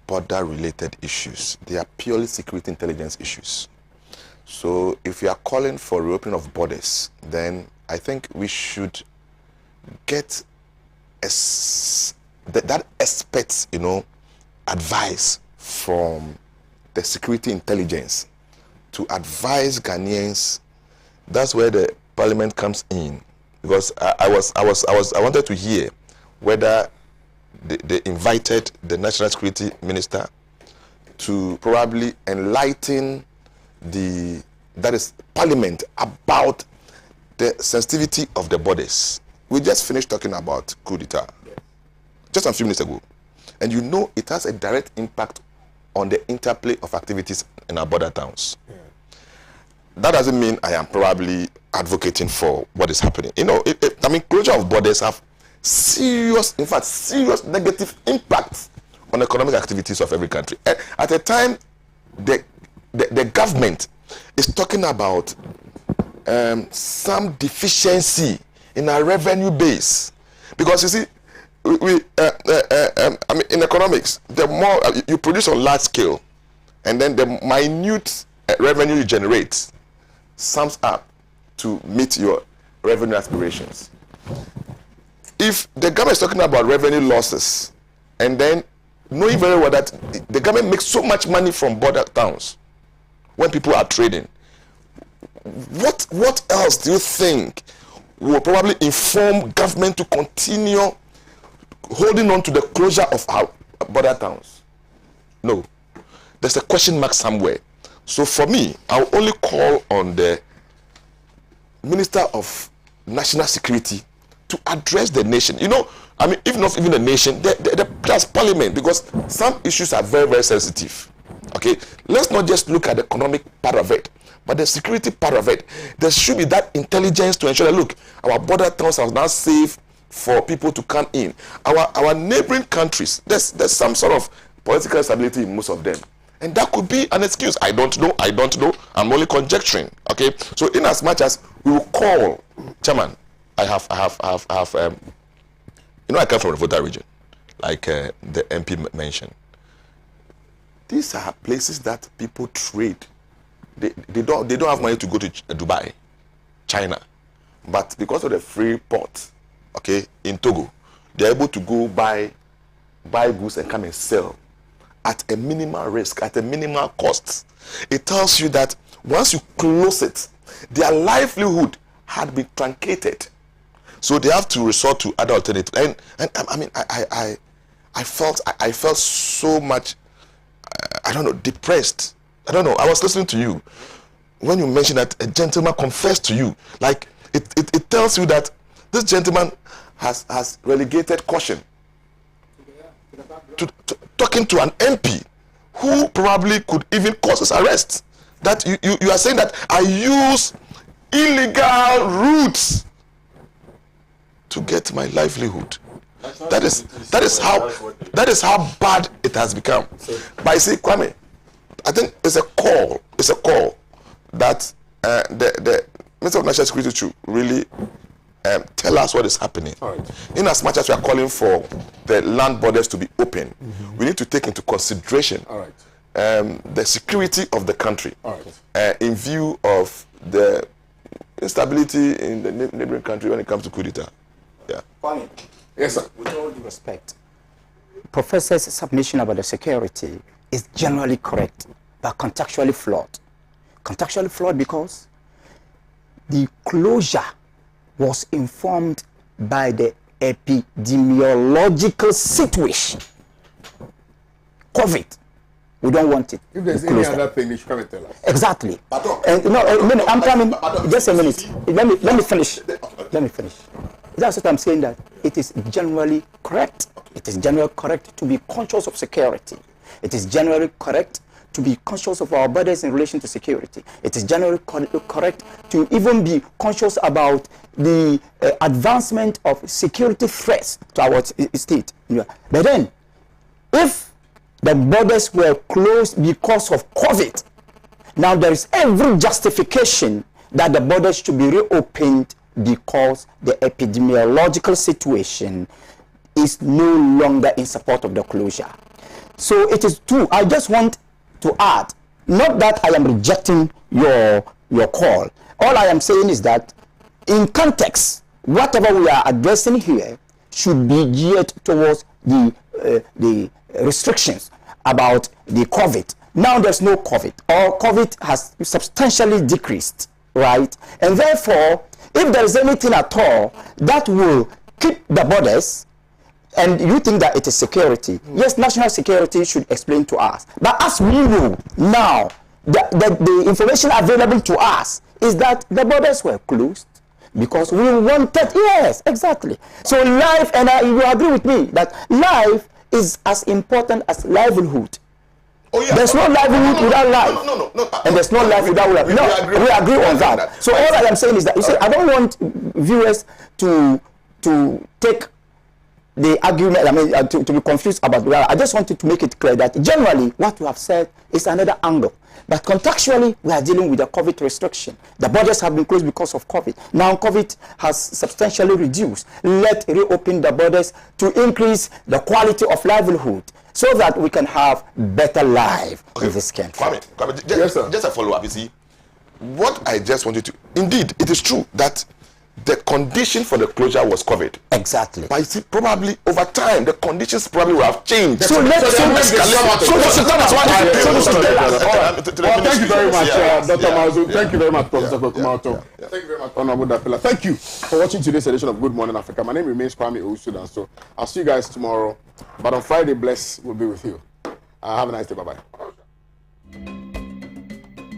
border-related issues, they are purely security intelligence issues. So if you are calling for reopening of borders, then I think we should get that experts, advice from the security intelligence to advise Ghanaians. That's where the parliament comes in, because I wanted to hear whether they invited the national security minister to probably enlighten that is parliament about the sensitivity of the borders. We just finished talking about coup d'etat just a few minutes ago, and it has a direct impact on the interplay of activities in our border towns. That doesn't mean I am probably advocating for what is happening. Closure of borders have serious negative impacts on economic activities of every country. At a time, the government is talking about some deficiency in our revenue base, because you see, in economics, the more you produce on large scale, and then the minute revenue you generate sums up to meet your revenue aspirations. If the government is talking about revenue losses, and then knowing very well that the government makes so much money from border towns, when people are trading. What else do you think will probably inform government to continue holding on to the closure of our border towns? No. There's a question mark somewhere. So for me, I'll only call on the Minister of National Security to address the nation. You know, I mean, if not even the nation, there's parliament, because some issues are very, very sensitive. Okay, let's not just look at the economic part of it, but the security part of it. There should be that intelligence to ensure that, look, our border towns are now safe for people to come in. Our neighboring countries, there's some sort of political stability in most of them, and that could be an excuse. I don't know. I'm only conjecturing. Okay, so in as much as we will call, Chairman, I have you know, I come from the Volta region, like the MP mentioned. These are places that people trade. They don't have money to go to Dubai, China, but because of the free port, okay, in Togo, they're able to go buy goods and come and sell at a minimal risk, at a minimal cost. It tells you that once you close it, their livelihood had been truncated. So they have to resort to other alternatives. And I mean, I felt so much, I don't know, depressed. I don't know. I was listening to you when you mentioned that a gentleman confessed to you. Like it tells you that this gentleman has relegated caution to talking to an MP who probably could even cause his arrest. That you are saying that I use illegal routes to get my livelihood. That is how bad it has become. But I see, Kwame, I think it's a call that the Minister of National Security should really tell us what is happening. Right. In as much as we are calling for the land borders to be open, we need to take into consideration the security of the country in view of the instability in the neighboring country when it comes to coup d'etat. Yeah. Kwame, yes, sir. With all due respect, Professor's submission about the security is generally correct, but contextually flawed. Contextually flawed because the closure was informed by the epidemiological situation. COVID. We don't want it. If there's any other thing, you should come and tell us. Exactly. I'm coming. Just a minute. Let me finish. Let me finish. That's what I'm saying, that it is generally correct. It is generally correct to be conscious of security. It is generally correct to be conscious of our borders in relation to security. It is generally correct to even be conscious about the advancement of security threats to our state. But then, if the borders were closed because of COVID, now there is every justification that the borders should be reopened because the epidemiological situation is no longer in support of the closure. So it is true. I just want to add, not that I am rejecting your call. All I am saying is that in context, whatever we are addressing here should be geared towards the restrictions about the COVID. Now there's no COVID, or COVID has substantially decreased, right? And therefore, if there is anything at all that will keep the borders, and you think that it is security, yes, national security should explain to us. But as we know now, the information available to us is that the borders were closed because we wanted, yes, exactly. So life, and you agree with me that life is as important as livelihood. Oh, yeah. There's no livelihood without life. No. And there's no life without life. No, we agree on that. So all I am saying is that, you see, I don't want viewers to take the argument, I mean, to be confused about that. I just wanted to make it clear that generally what you have said is another angle. But contextually, we are dealing with a COVID restriction. The borders have been closed because of COVID. Now COVID has substantially reduced. Let's reopen the borders to increase the quality of livelihood so that we can have better life in this country. Kwame, just a follow-up, you see. What I just wanted to, indeed, it is true that the condition for the closure was COVID. Exactly. But you see, probably over time, the conditions probably will have changed. Well, thank you very much, Dr. Mazu. Thank you very much, Professor Kokumato. Thank you very much, Honorable Dapila. Thank you for watching today's edition of Good Morning Africa. My name remains Kwame Owusu, so I'll see you guys tomorrow. But on Friday, bless will be with you. Have a nice day. Bye-bye.